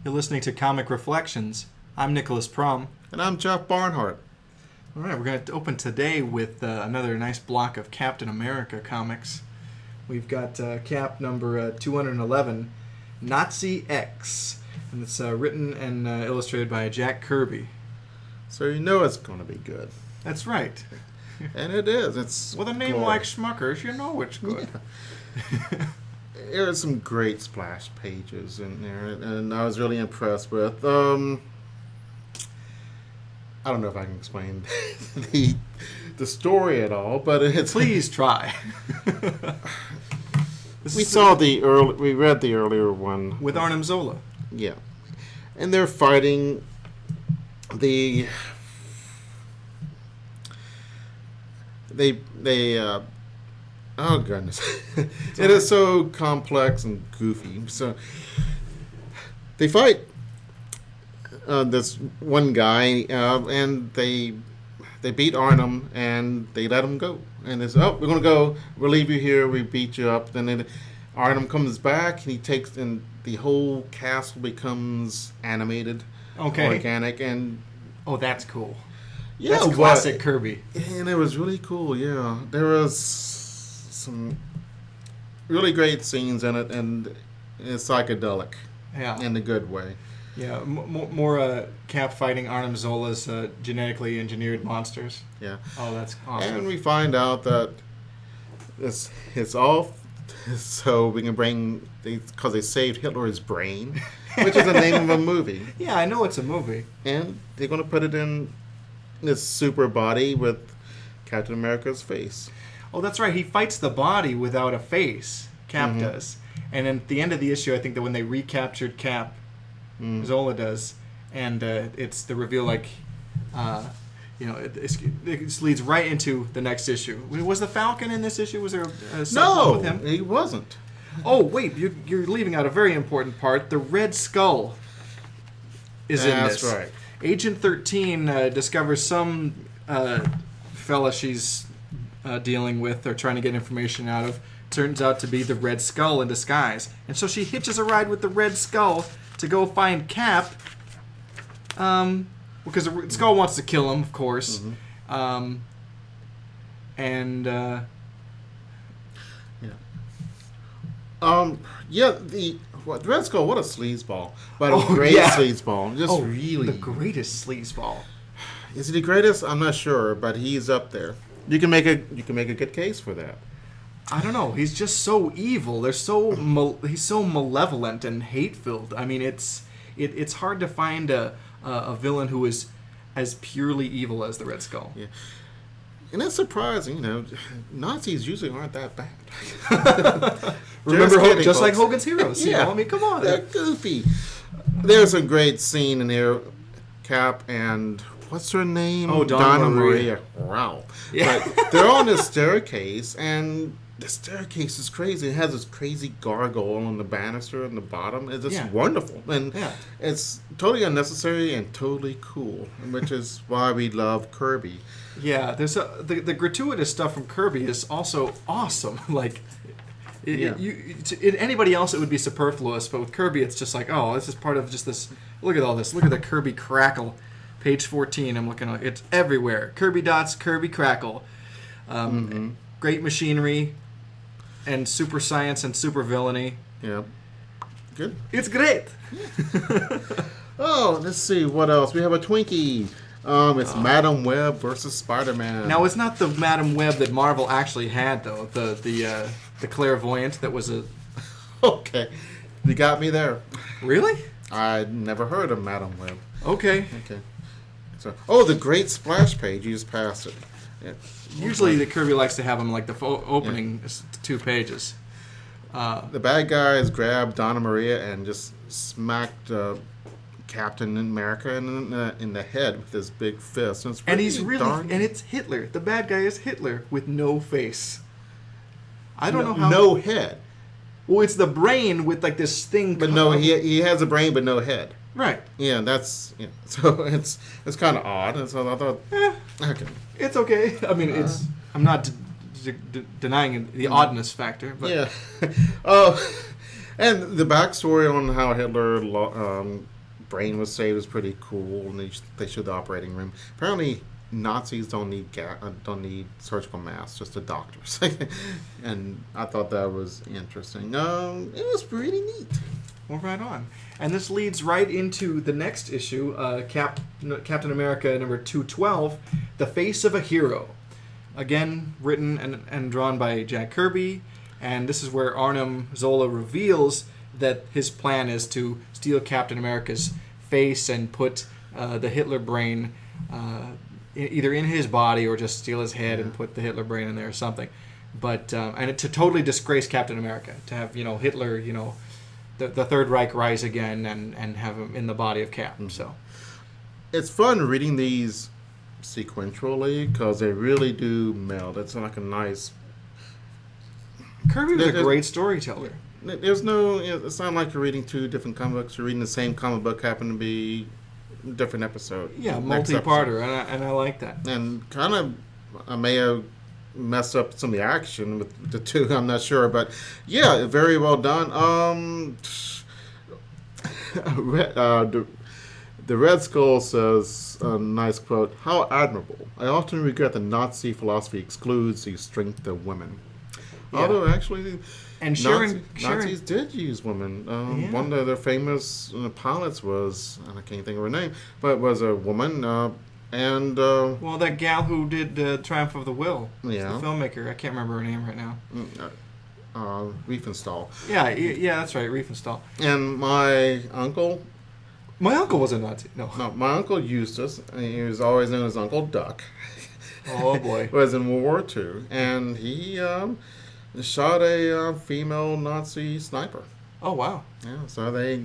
You're listening to Comic Reflections. I'm Nicholas Prum. And I'm Jeff Barnhart. All right, we're going to open today with another nice block of Captain America comics. We've got Cap number 211, Nazi X. And it's written and illustrated by Jack Kirby. So you know it's going to be good. That's right. And it is. It's with a name glorious. like Schmuckers, you know it's good. Yeah. There are some great splash pages in there, and I was really impressed with. I don't know if I can explain the story at all, but it's please try. We read the earlier one with Arnim Zola. Yeah, and they're fighting the. Oh goodness, it is so complex and goofy. So they fight this one guy, and they beat Arnhem, and they let him go. And it's we're gonna go. We'll leave you here. We beat you up. And then Arnhem comes back, and he takes, and the whole castle becomes animated, organic, and that's cool. Yeah, that's classic Kirby. And it was really cool. Yeah, there was some really great scenes in it, and it's psychedelic. Yeah, in a good way. Yeah, more Cap fighting Arnim Zola's genetically engineered monsters. Yeah. Oh, that's awesome. And we find out that it's all so we can bring, because they saved Hitler's brain, which is the name of a movie. Yeah, I know it's a movie. And they're going to put it in this super body with Captain America's face. Oh, that's right. He fights the body without a face. Cap does. And at the end of the issue, I think that when they recaptured Cap, Zola does, and it's the reveal, like, it leads right into the next issue. Was the Falcon in this issue? Was there a no, with him? He wasn't. Oh, wait, you're leaving out a very important part. The Red Skull is in this. That's right. Agent 13 discovers some fella she's dealing with or trying to get information out of. Turns out to be the Red Skull in disguise. And so she hitches a ride with the Red Skull to go find Cap. Because the Red Skull wants to kill him, of course. The Red Skull, what a sleazeball. But a great sleazeball. Just really. The greatest sleazeball. Is he the greatest? I'm not sure, but he's up there. You can make a good case for that. I don't know. He's just so evil. He's so malevolent and hate-filled. I mean, it's hard to find a villain who is as purely evil as the Red Skull. Yeah. And that's surprising, Nazis usually aren't that bad. Remember, just like Hogan's Heroes. Yeah. I mean, come on. They're goofy. There's a great scene in here, Cap and, what's her name? Oh, Donna Maria. Wow. Yeah. But they're on the staircase, and the staircase is crazy. It has this crazy gargoyle on the banister in the bottom. It's just wonderful. And it's totally unnecessary and totally cool, which is why we love Kirby. Yeah, there's the gratuitous stuff from Kirby is also awesome. Like, anybody else it would be superfluous, but with Kirby it's just like, oh, this is part of just this. Look at all this. Look at the Kirby crackle. Page 14, I'm looking at it. It's everywhere. Kirby dots, Kirby crackle. Great machinery and super science and super villainy. Yeah. Good. It's great. Oh, let's see. What else? We have a Twinkie. It's Madam Web versus Spider-Man. Now, it's not the Madam Web that Marvel actually had, though. The clairvoyant that was a... Okay. You got me there. Really? I'd never heard of Madam Web. Okay. So, the great splash page. You just passed it. Yeah. Usually the Kirby likes to have them like the opening 2 pages. The bad guys grabbed Donna Maria and just smacked Captain America in the head with his big fist. And he's really... And it's Hitler. The bad guy is Hitler with no face. I don't know how... No head. Well, it's the brain with like this thing... But no, he has a brain but no head. Right. Yeah, that's... Yeah. So it's kind of odd. And so I thought... Okay. It's okay. I mean, it's... I'm not denying the oddness factor, but... Yeah. Oh... And the backstory on how Hitler brain was saved was pretty cool, and they showed the operating room. Apparently, Nazis don't need surgical masks, just the doctors. And I thought that was interesting. It was pretty neat. Well, right on. And this leads right into the next issue, Captain America number 212, The Face of a Hero. Again, written and drawn by Jack Kirby. And this is where Arnim Zola reveals that his plan is to steal Captain America's face and put the Hitler brain either in his body or just steal his head and put the Hitler brain in there or something. But and to totally disgrace Captain America, to have Hitler, the Third Reich rise again and have him in the body of Cap. So it's fun reading these sequentially because they really do meld. It's like a nice. Kirby was a great storyteller. There's no. It's not like you're reading two different comic books. You're reading the same comic book, happen to be a different episode. Yeah, multi-parter, and I like that. And kind of, I may have messed up some of the action with the two. I'm not sure, but yeah, very well done. The Red Skull says a nice quote: "How admirable! I often regret that Nazi philosophy excludes the strength of women." Yeah. Although actually, and Nazis did use women. One of their famous pilots was, and I can't think of her name, but was a woman. Well, that gal who did Triumph of the Will, the filmmaker. I can't remember her name right now. Riefenstahl. Yeah, that's right, Riefenstahl. And my uncle was a Nazi. No, my uncle Eustace. He was always known as Uncle Duck. Oh boy, was in World War II, and he shot a female Nazi sniper. Oh wow! Yeah, so they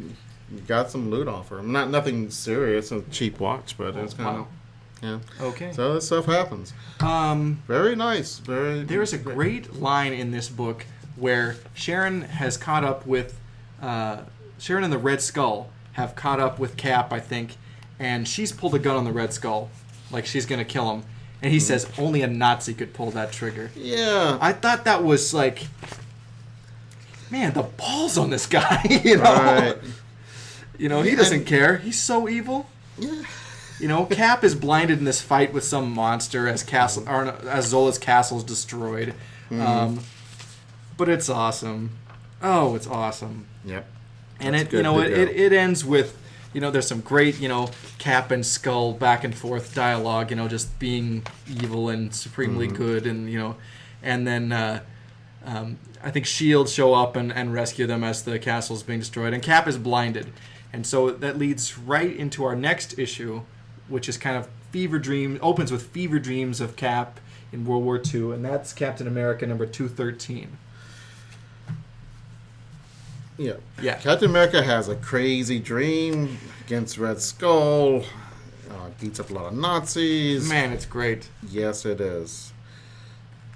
got some loot off her. Nothing serious, a cheap watch, but it was kind of. Yeah. Okay. So this stuff happens. Very nice. There is a great line in this book where Sharon has caught up with Sharon and the Red Skull have caught up with Cap, I think, and she's pulled a gun on the Red Skull, like she's gonna kill him, and he says only a Nazi could pull that trigger. Yeah. I thought that was like, man, the balls on this guy. He doesn't care. He's so evil. Yeah. Cap is blinded in this fight with some monster as Zola's castle is destroyed. Mm-hmm. But it's awesome. Oh, it's awesome. Yep. And it ends with, there's some great, Cap and Skull back and forth dialogue, just being evil and supremely good, and and then I think S.H.I.E.L.D. show up and rescue them as the castle's being destroyed, and Cap is blinded. And so that leads right into our next issue, which is kind of opens with fever dreams of Cap in World War II, and that's Captain America number 213. Yeah. Captain America has a crazy dream against Red Skull, beats up a lot of Nazis. Man, it's great. Yes, it is.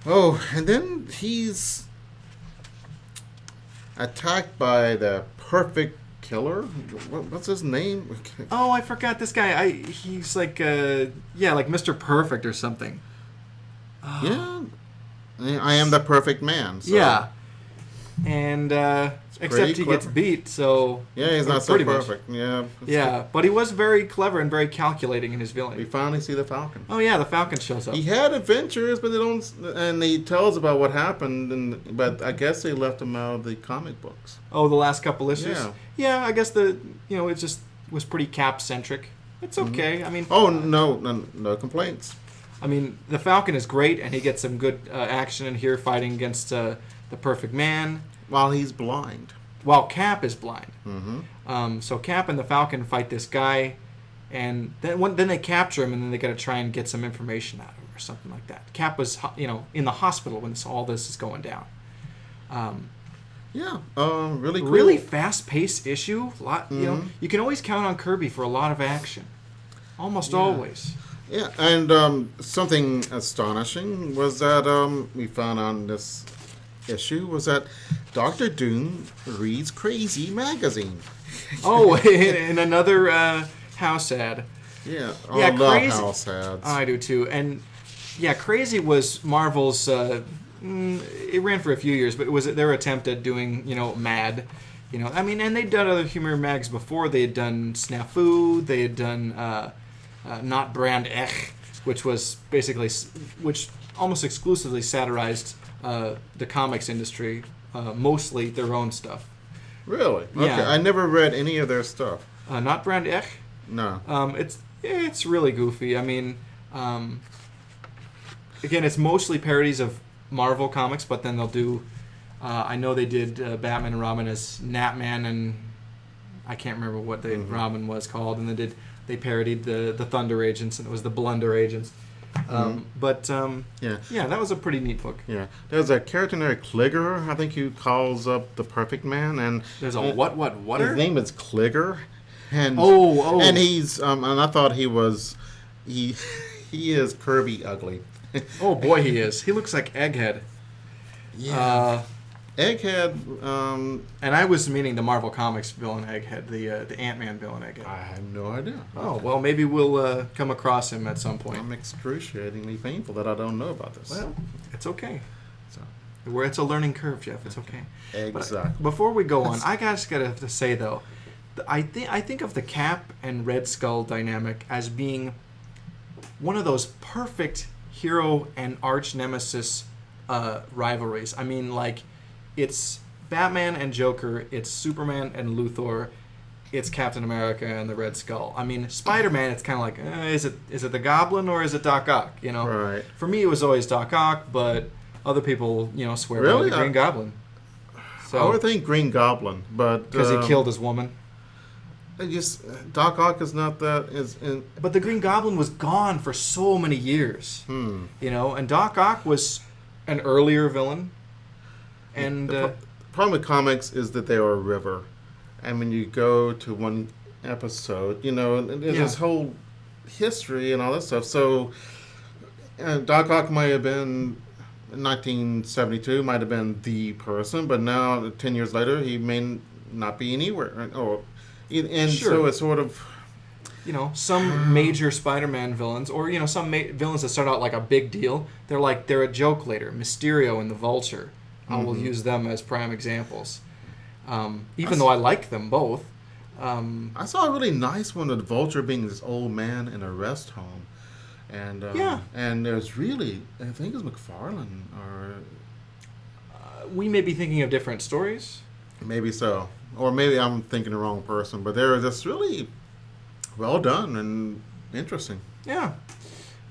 Oh, and then he's attacked by the Perfect Killer. What's his name? Oh, I forgot this guy. He's like like Mr. Perfect or something. Yeah, I am the perfect man. So. Yeah, and except he gets beat. So yeah, he's not so perfect. Much. Yeah, but he was very clever and very calculating in his villainy. We finally see the Falcon. Oh yeah, the Falcon shows up. He had adventures, but they don't. And he tells about what happened. But I guess they left him out of the comic books. Oh, the last couple issues. Yeah, I guess it just was pretty Cap centric. It's okay. Mm-hmm. I mean. Oh no complaints. I mean, the Falcon is great, and he gets some good action in here fighting against the Perfect Man. While he's blind. While Cap is blind. Mm-hmm. So Cap and the Falcon fight this guy, and then they capture him, and then they got to try and get some information out of him or something like that. Cap was, in the hospital when all this is going down. Really cool. Really fast-paced issue. You can always count on Kirby for a lot of action. Almost always. Yeah, and something astonishing was that we found on this issue was that Dr. Doom reads Crazy magazine. Oh, in another house ad. Yeah, I love house ads. I do too. And yeah, Crazy was Marvel's. It ran for a few years, but it was their attempt at doing Mad, You know, I mean, and they'd done other humor mags before. They had done Snafu. They had done Not Brand Ech, which was basically, which almost exclusively satirized the comics industry, mostly their own stuff. Really? Okay. Yeah. I never read any of their stuff. Not Brand Ech. No. It's really goofy. I mean, again, it's mostly parodies of Marvel comics, but then they'll do. I know they did Batman and Robin as Gnatman, and I can't remember what the Robin was called, and they parodied the Thunder Agents, and it was the Blunder Agents. But that was a pretty neat book. Yeah, there's a character named Cligger. I think he calls up the Perfect Man, and there's a what? His name is Cligger, and and he's and I thought he is Kirby ugly. Oh boy, he is. He looks like Egghead. Yeah. Egghead. And I was meaning the Marvel Comics villain Egghead, the Ant-Man villain Egghead. I have no idea. Oh well, maybe we'll come across him at some point. I'm excruciatingly painful that I don't know about this. Well, it's okay. It's a learning curve, Jeff. It's okay. Exactly. But before we go on, I just gotta say though, I think of the Cap and Red Skull dynamic as being one of those perfect hero and arch nemesis rivalries. I mean, like, it's Batman and Joker, it's Superman and Luthor, it's Captain America and the Red Skull. I mean, Spider-Man, it's kind of like, is it the Goblin or is it Doc Ock? You know, right. For me, it was always Doc Ock, but other people, swear by the Green Goblin. So I would think Green Goblin, but because he killed his woman. Doc Ock is not that. But the Green Goblin was gone for so many years. You know, and Doc Ock was an earlier villain. And the problem with comics is that they are a river, and when you go to one episode, there's this whole history and all that stuff. So Doc Ock might have been. 1972 might have been the person, but now 10 years later he may not be anywhere. So it's sort of some major Spider-Man villains, or some villains that start out like a big deal. They're a joke later. Mysterio and the Vulture. I will use them as prime examples. Even though I like them both. I saw a really nice one of the Vulture being this old man in a rest home. And and there's really, I think it's McFarlane or we may be thinking of different stories. Maybe so, or maybe I'm thinking the wrong person. But they're just really well done and interesting. Yeah.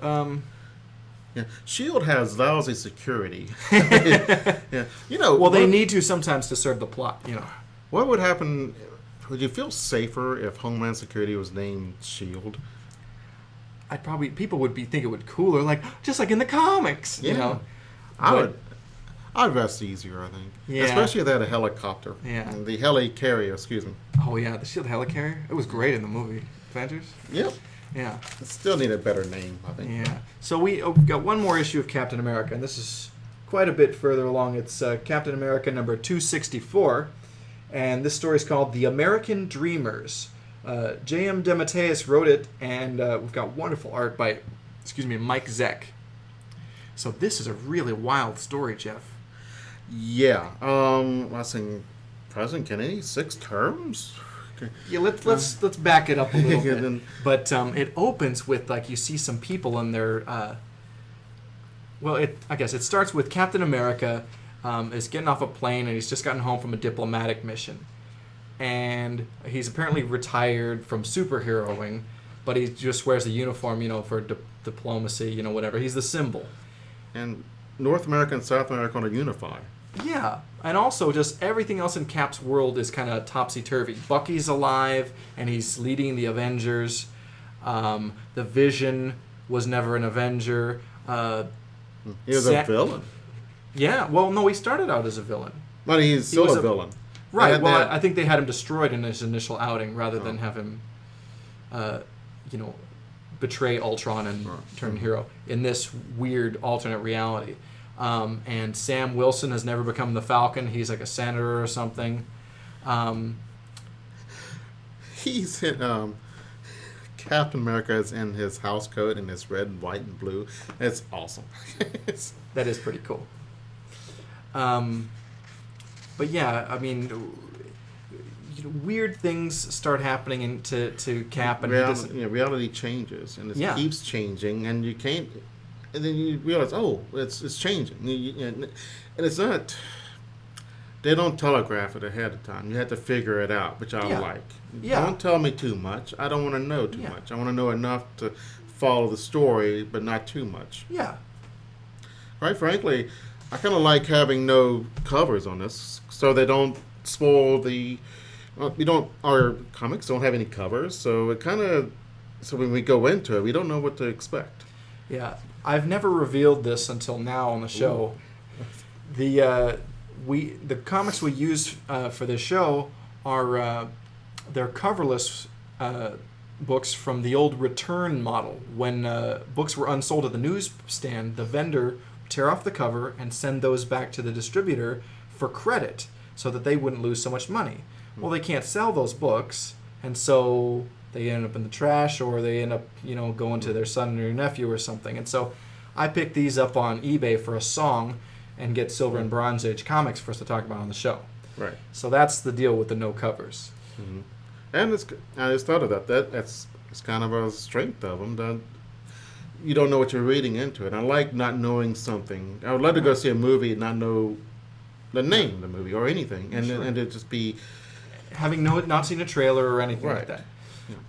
Yeah. Shield has lousy security. Yeah. Well, they need to sometimes to serve the plot. What would happen? Would you feel safer if Homeland Security was named Shield? People would think it would cooler, just like in the comics. Yeah. I'd rest easier, I think. Yeah. Especially if they had a helicopter. Yeah. The helicarrier, excuse me. Oh yeah, the Shield helicarrier. It was great in the movie Avengers. Yep. Yeah. It still need a better name, I think. Yeah. So we've got one more issue of Captain America, and this is quite a bit further along. It's Captain America number 264, and this story is called The American Dreamers. J.M. DeMatteis wrote it, and we've got wonderful art by, Mike Zeck. So this is a really wild story, Jeff. Yeah. I was saying President Kennedy, 6 terms? Okay. Yeah, let's back it up a little bit. But it opens with, you see some people in their... I guess it starts with Captain America is getting off a plane, and he's just gotten home from a diplomatic mission. And he's apparently retired from superheroing, but he just wears the uniform, for diplomacy, whatever. He's the symbol. And North America and South America want to unify. Yeah, and also just everything else in Cap's world is kind of topsy-turvy. Bucky's alive, and he's leading the Avengers. The Vision was never an Avenger. He was a villain. Yeah, well, no, he started out as a villain. But he's still a villain. Right. Well, I think they had him destroyed in his initial outing rather than have him, betray Ultron and turn hero in this weird alternate reality. And Sam Wilson has never become the Falcon. He's like a senator or something. He's in Captain America is in his house coat in his red, white, and blue. It's awesome. That is pretty cool. But yeah, I mean, weird things start happening to Cap, and he doesn't. Reality changes, and it Yeah. keeps changing, and you can't. And then you realize, oh, it's changing, and it's not. They don't telegraph it ahead of time. You have to figure it out, which I Yeah. like. Yeah. Don't tell me too much. I don't want to know too much. I want to know enough to follow the story, but not too much. Yeah. Quite frankly, I kind of like having no covers on this, so they don't spoil the. Our comics don't have any covers, so it kind of. So when we go into it, we don't know what to expect. Yeah. I've never revealed this until now on the show. The comics we use for this show are they're coverless books from the old return model. When books were unsold at the newsstand, the vendor would tear off the cover and send those back to the distributor for credit so that they wouldn't lose so much money. Well, they can't sell those books, and so they end up in the trash, or they end up, going to their son or nephew or something. And so I picked these up on eBay for a song and get Silver and Bronze Age comics for us to talk about on the show. Right. So that's the deal with the no covers. Mm-hmm. And I just thought of that's kind of a strength of them. That you don't know what you're reading into it. I like not knowing something. I would love to go see a movie and not know the name of the movie or anything, and Sure. and it just be Having not seen a trailer or anything like Right. that.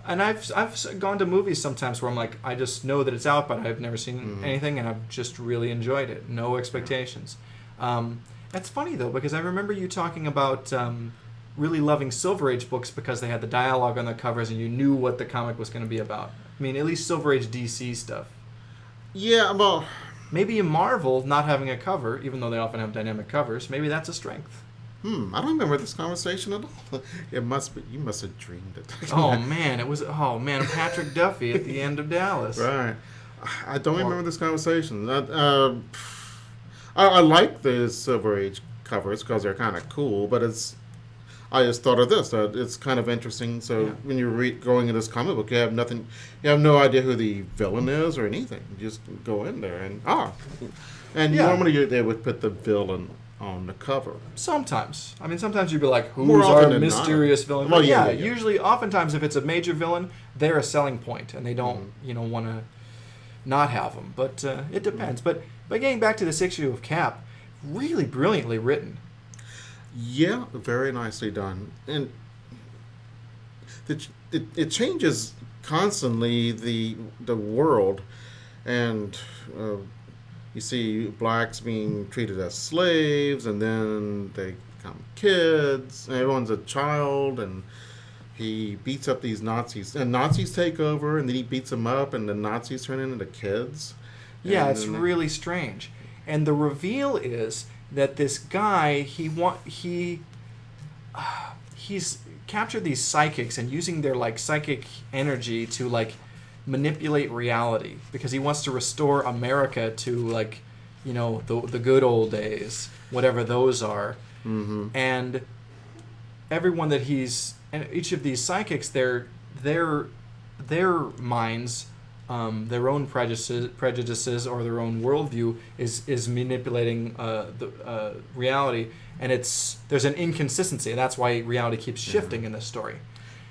And I've gone to movies sometimes where I'm like, I just know that it's out, but I've never seen anything, and I've just really enjoyed it. No expectations. That's funny, though, because I remember you talking about really loving Silver Age books because they had the dialogue on the covers and you knew what the comic was going to be about. I mean, at least Silver Age DC stuff. Yeah, well, Maybe in Marvel, not having a cover, even though they often have dynamic covers, maybe that's a strength. I don't remember this conversation at all. It must be. You must have dreamed it. Oh man, Patrick Duffy at the end of Dallas. Right. I don't remember this conversation. I like the Silver Age covers because they're kind of cool, but I just thought of this. It's kind of interesting. So when you're going in this comic book, you have nothing. You have no idea who the villain is or anything. You just go in there and normally they would put the villain on the cover. Sometimes. I mean, sometimes you'd be like, More who's often our than mysterious not. villain? Well, But yeah. Usually, oftentimes, if it's a major villain, they're a selling point, and they don't, want to not have them. But it depends. But getting back to this issue of Cap, really brilliantly written. Yeah, very nicely done, and it changes constantly the world, and you see blacks being treated as slaves, and then they become kids. And everyone's a child, and he beats up these Nazis, and Nazis take over, and then he beats them up, and the Nazis turn into kids. Yeah, And it's then really strange. And the reveal is that this guy, he's captured these psychics and using their psychic energy to manipulate reality because he wants to restore America to the good old days, whatever those are. Mm-hmm. And everyone that and each of these psychics, their minds, their own prejudices or their own worldview is manipulating the reality, and there's an inconsistency, and that's why reality keeps shifting in this story.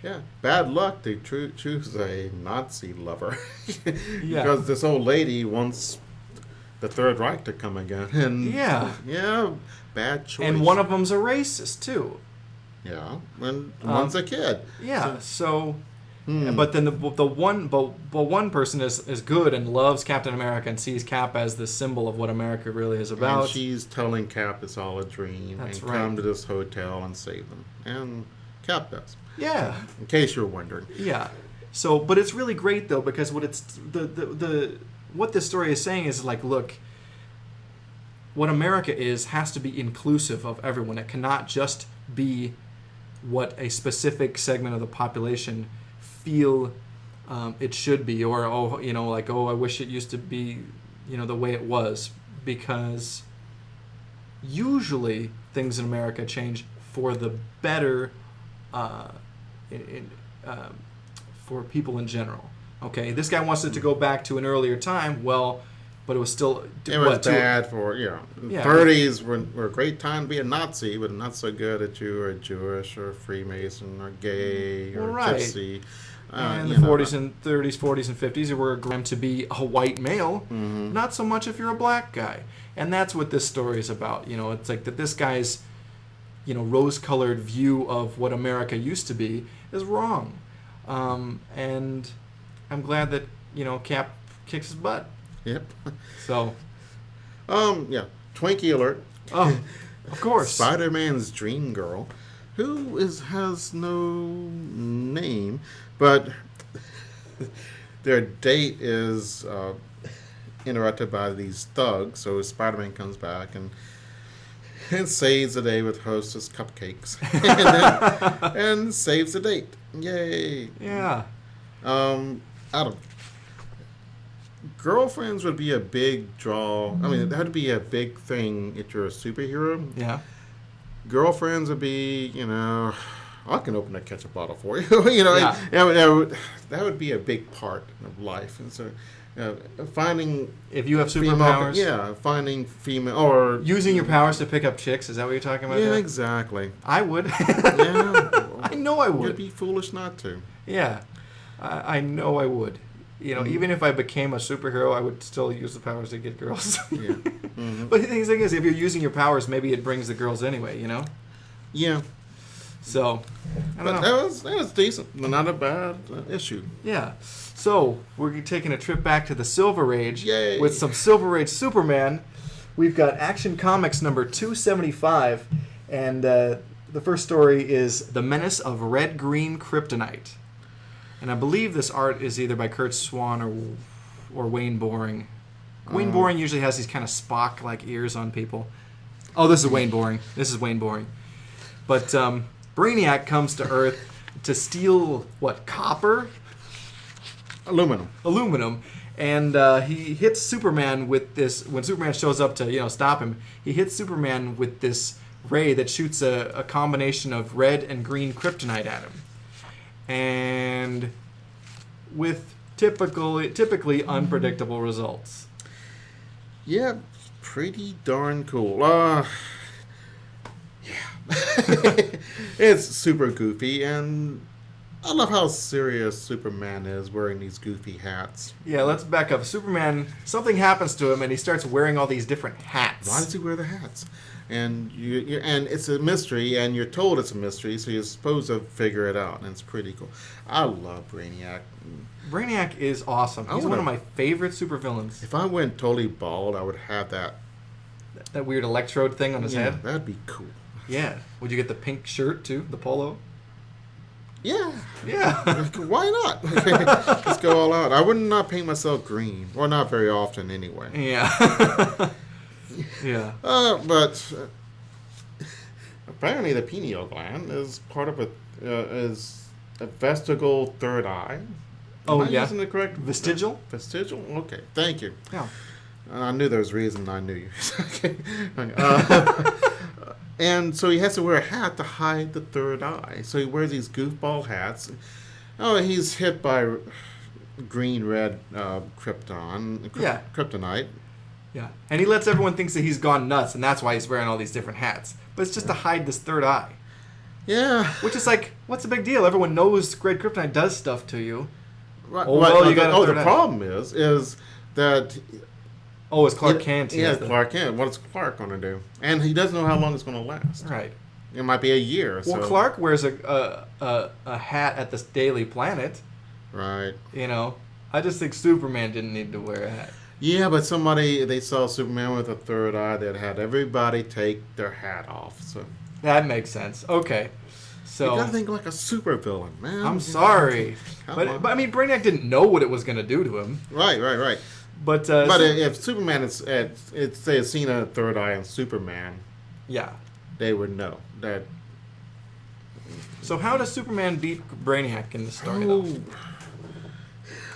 Yeah, bad luck to choose a Nazi lover. Yeah. Because this old lady wants the Third Reich to come again. And yeah, bad choice. And one of them's a racist, too. Yeah, and one's a kid. Yeah, so... But then the one person is good and loves Captain America and sees Cap as the symbol of what America really is about. And she's telling Cap it's all a dream come to this hotel and save them. And Cap does. Yeah. In case you're wondering. Yeah. So, but it's really great though because what what this story is saying is look, what America has to be inclusive of everyone. It cannot just be what a specific segment of the population feel it should be, or I wish it used to be the way it was, because usually things in America change for the better for people in general. Okay, this guy wants it to go back to an earlier time. Well, but it was still It was bad for, Yeah. 30s were a great time to be a Nazi, but not so good if you were Jewish or Freemason or gay or gypsy. And the 40s and 30s, 40s and 50s, you were going to be a white male, not so much if you're a black guy. And that's what this story is about. You know, it's like that this guy's, you know, rose-colored view of what America used to be is wrong. And I'm glad that, you know, Cap kicks his butt. Yep. So. Yeah. Twinkie alert. Oh, of course. Spider-Man's dream girl, who has no name, but their date is interrupted by these thugs. So Spider-Man comes back and saves the day with Hostess cupcakes, and saves the date. Yay! Yeah. Girlfriends would be a big draw. I mean, that would be a big thing if you're a superhero. Yeah. Girlfriends would be, you know, I can open a ketchup bottle for you. You know, Yeah. that would be a big part of life. And so, finding if you have superpowers, finding female or using your powers to pick up chicks. Is that what you're talking about? Yeah, there? exactly. I would. Yeah, I know I would. You'd be foolish not to. Yeah, I know I would. You know, even if I became a superhero, I would still use the powers to get girls. Yeah. But the thing is, if you're using your powers, maybe it brings the girls anyway, you know? Yeah. So, I don't know. That was decent. Not a bad issue. Yeah. So, we're taking a trip back to the Silver Age. Yay. With some Silver Age Superman. We've got Action Comics number 275. And the first story is The Menace of Red-Green Kryptonite. And I believe this art is either by Kurt Swan or Wayne Boring. Wayne Boring usually has these kind of Spock-like ears on people. Oh, this is Wayne Boring. But Brainiac comes to Earth to steal, copper? Aluminum. And he hits Superman with this. When Superman shows up to, stop him, he hits Superman with this ray that shoots a combination of red and green kryptonite at him. And with typically unpredictable results. Yeah, pretty darn cool. Yeah. It's super goofy, and I love how serious Superman is wearing these goofy hats. Yeah, let's back up. Superman, something happens to him, and he starts wearing all these different hats. Why does he wear the hats? And and it's a mystery, and you're told it's a mystery, so you're supposed to figure it out, and it's pretty cool. I love Brainiac. Brainiac is awesome. He's one of my favorite supervillains. If I went totally bald, I would have that weird electrode thing on his head. That'd be cool. Yeah. Would you get the pink shirt too, the polo? Yeah. Yeah. Why not? Let's go all out. I would not paint myself green, or not very often anyway. Yeah. Yeah. But apparently the pineal gland is part of is a vestigial third eye. Oh, Am I yeah. using the correct? Vestigial? Vestigial? Okay. Thank you. Yeah. I knew there was a reason I knew you. Okay. And so he has to wear a hat to hide the third eye. So he wears these goofball hats. Oh, he's hit by green-red kryptonite. Yeah. And he lets everyone think that he's gone nuts, and that's why he's wearing all these different hats. But it's just to hide this third eye. Yeah. Which is like, what's the big deal? Everyone knows red kryptonite does stuff to you. Right. Oh, well, you got a third the eye. problem is that... Oh, it's Clark Kent. Yeah, Clark Kent. What is Clark going to do? And he doesn't know how long it's going to last. Right. It might be a year. Well, so. Clark wears a hat at the Daily Planet. Right. I just think Superman didn't need to wear a hat. Yeah, but they saw Superman with a third eye that had everybody take their hat off. So that makes sense. Okay. So you gotta think like a supervillain, man. I'm sorry. But I mean, Brainiac didn't know what it was going to do to him. Right. But if Superman had seen a third eye in Superman, yeah, they would know that. So how does Superman beat Brainiac in the story, though?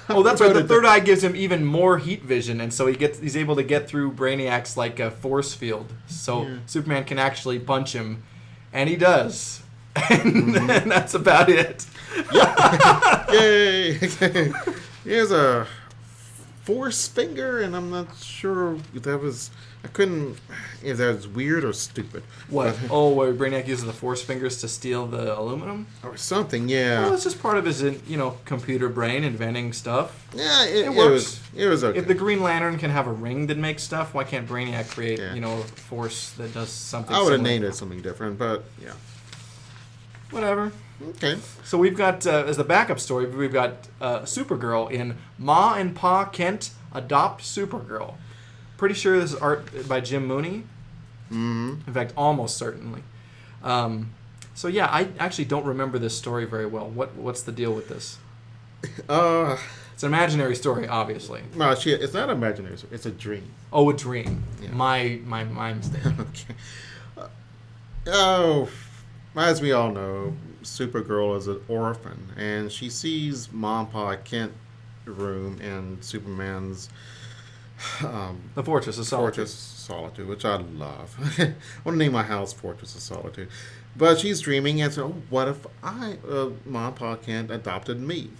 Oh, that's right. The third eye gives him even more heat vision, and so he's able to get through Brainiac's like a force field. So Superman can actually punch him, and he does. And that's about it. Yeah. Yay! Here's a force finger, and I'm not sure if that was. I couldn't. If that was weird or stupid. What? Oh, where Brainiac uses the force fingers to steal the aluminum? Or something, yeah. Well, it's just part of his, computer brain inventing stuff. Yeah, it works. It was okay. If the Green Lantern can have a ring that makes stuff, why can't Brainiac create, a force that does something I would have similar? named it something different, but yeah. Whatever. Okay. So we've got, as the backup story, we've got Supergirl in Ma and Pa Kent Adopt Supergirl. Pretty sure this is art by Jim Mooney. Mm-hmm. In fact, almost certainly. So yeah, I actually don't remember this story very well. What's the deal with this? It's an imaginary story, obviously. No, it's not imaginary. It's a dream. Oh, a dream. Yeah. My mistake. Okay. As we all know, Supergirl is an orphan, and she sees Mom and Pa Kent room in Superman's The Fortress of Solitude. Fortress of Solitude, which I love. I want to name my house Fortress of Solitude. But she's dreaming and says, oh, what if Mom and Pa Kent adopted me?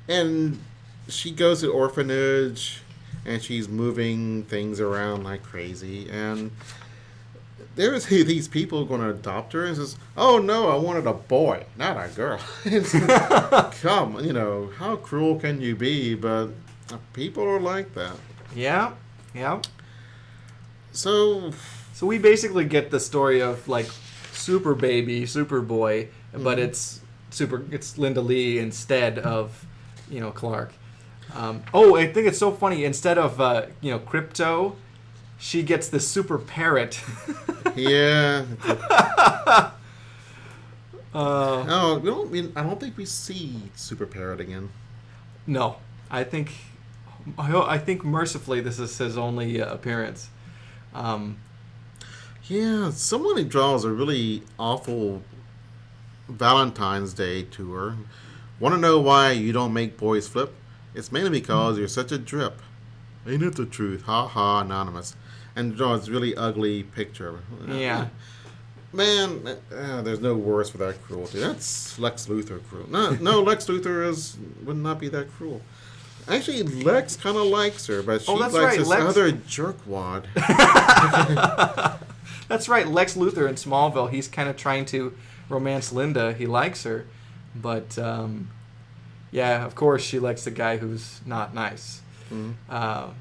And she goes to the orphanage, and she's moving things around like crazy, and there's these people going to adopt her, and says, oh no, I wanted a boy, not a girl. Come, how cruel can you be? But people are like that. Yeah. So we basically get the story of like Super Baby, Superboy, but it's Linda Lee instead of Clark. I think it's so funny. Instead of Crypto, she gets the super parrot. Yeah. I don't think we see Super Parrot again. No, I think mercifully this is his only appearance. Yeah, someone who draws a really awful Valentine's Day tour. Want to know why you don't make boys flip? It's mainly because you're such a drip. Ain't it the truth? Ha ha, anonymous. And draws a really ugly picture. Yeah. Man, there's no words for that cruelty. That's Lex Luthor cruel. No, Lex Luthor would not be that cruel. Actually, Lex kind of likes her, but she likes this other jerkwad. That's right. Lex Luthor in Smallville, he's kind of trying to romance Linda. He likes her, but of course, she likes the guy who's not nice. Mm-hmm.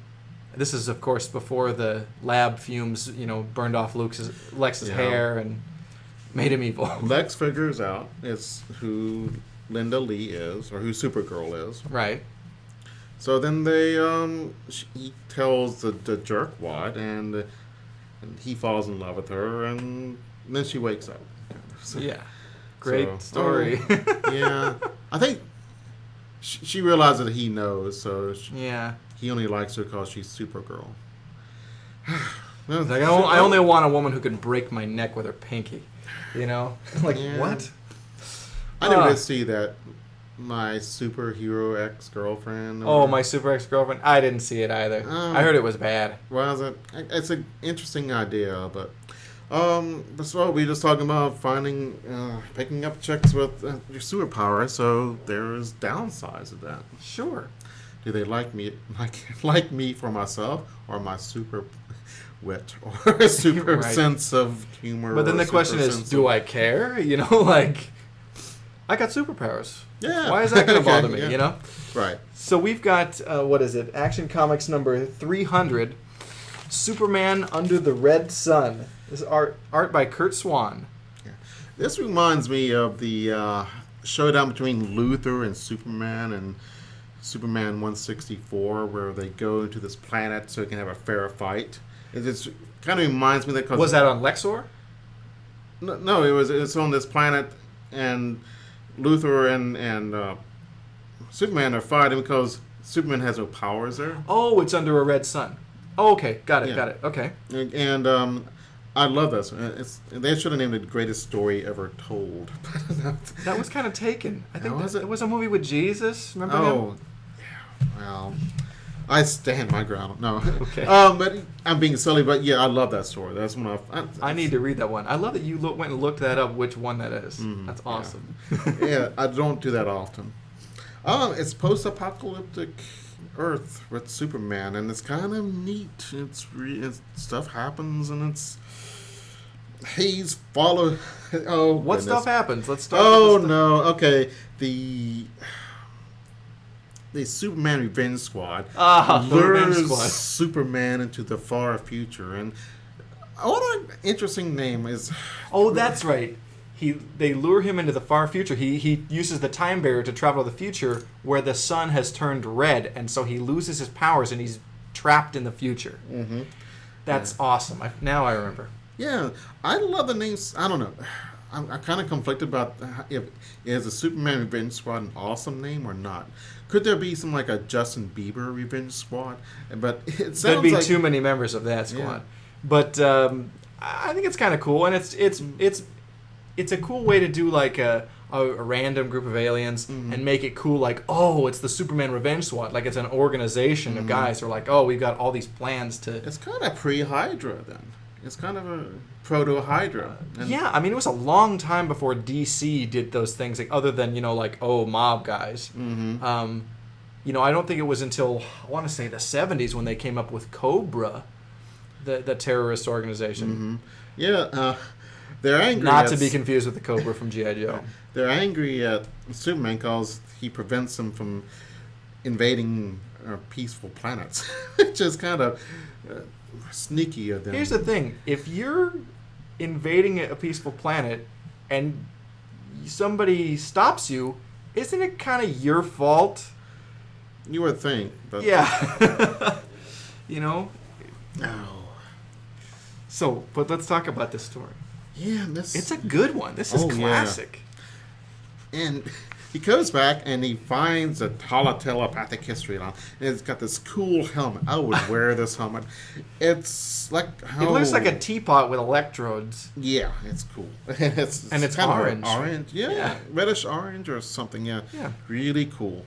This is, of course, before the lab fumes, burned off Lex's hair and made him evil. Lex figures out it's who Linda Lee is, or who Supergirl is. Right. So then he tells the jerkwad, and he falls in love with her, and then she wakes up. So, yeah. Great story. Yeah. I think she realizes that he knows, so he only likes her because she's Supergirl. Like, I only want a woman who can break my neck with her pinky. What? I never did see that. My superhero ex-girlfriend. Oh, my super ex-girlfriend? I didn't see it either. I heard it was bad. Was it? It's an interesting idea, but so we just talking about picking up chicks with your superpower, so there's downsides of that. Sure. Do they like me like me for myself, or my super wit, or super right. sense of humor? But then the question is, do I care? I got superpowers. Yeah. Why is that going to bother me? Right. So we've got Action Comics number 300, Superman Under the Red Sun. This is art by Kurt Swan. Yeah. This reminds me of the showdown between Luthor and Superman Superman 164, where they go to this planet so they can have a fair fight. It just kind of reminds me of that. Was that on Lexor? No, it's on this planet, and Luthor and Superman are fighting because Superman has no powers there. Oh, it's under a red sun. Oh, okay. Got it. Okay. And I love this. They should have named it Greatest Story Ever Told. That was kind of taken. I think it was a movie with Jesus. Remember him? Oh, yeah. Well, I stand my ground. No. Okay. But I'm being silly, but yeah, I love that story. That's one I need to read that one. I love that you went and looked that up, which one that is. Mm-hmm. That's awesome. Yeah, I don't do that often. It's post-apocalyptic Earth with Superman, and it's kind of neat. Stuff happens, and he's followed. Oh, What goodness. stuff happens? Let's start. Oh with the no! Okay, the Superman Revenge Squad the Revenge lures Squad. Superman into the far future, and what an interesting name is. Oh, that's right. They lure him into the far future. He uses the time barrier to travel to the future where the sun has turned red, and so he loses his powers and he's trapped in the future. Mm-hmm. That's awesome. Now I remember. Yeah, I love the names. I don't know. I'm kind of conflicted about if is the Superman Revenge Squad an awesome name or not. Could there be some like a Justin Bieber Revenge Squad? But it sounds There'd be like too many members of that squad. Yeah. But I think it's kind of cool, and it's a cool way to do like a random group of aliens and make it cool. Like, oh, it's the Superman Revenge Squad. Like it's an organization of guys who are like, oh, we've got all these plans to. It's kind of pre-Hydra then. It's kind of a proto-Hydra. Yeah, I mean, it was a long time before DC did those things, like other than like mob guys. Mm-hmm. I don't think it was until I want to say the 70s when they came up with Cobra, the terrorist organization. Mm-hmm. Yeah, they're angry. Not to be confused with the Cobra from G.I. Joe. They're angry at Superman because he prevents them from invading peaceful planets, which is kind of sneaky of them. Here's the thing: if you're invading a peaceful planet and somebody stops you, isn't it kind of your fault? You would think, but Yeah. No. So, but let's talk about this story. Yeah, It's a good one. This is classic. Yeah. And he goes back and he finds a telepathic history on. And it's got this cool helmet. I would wear this helmet. It's like how... It looks like a teapot with electrodes. Yeah, it's cool. it's kind orange. of Orange, yeah. Reddish orange or something, yeah. Yeah. Really cool.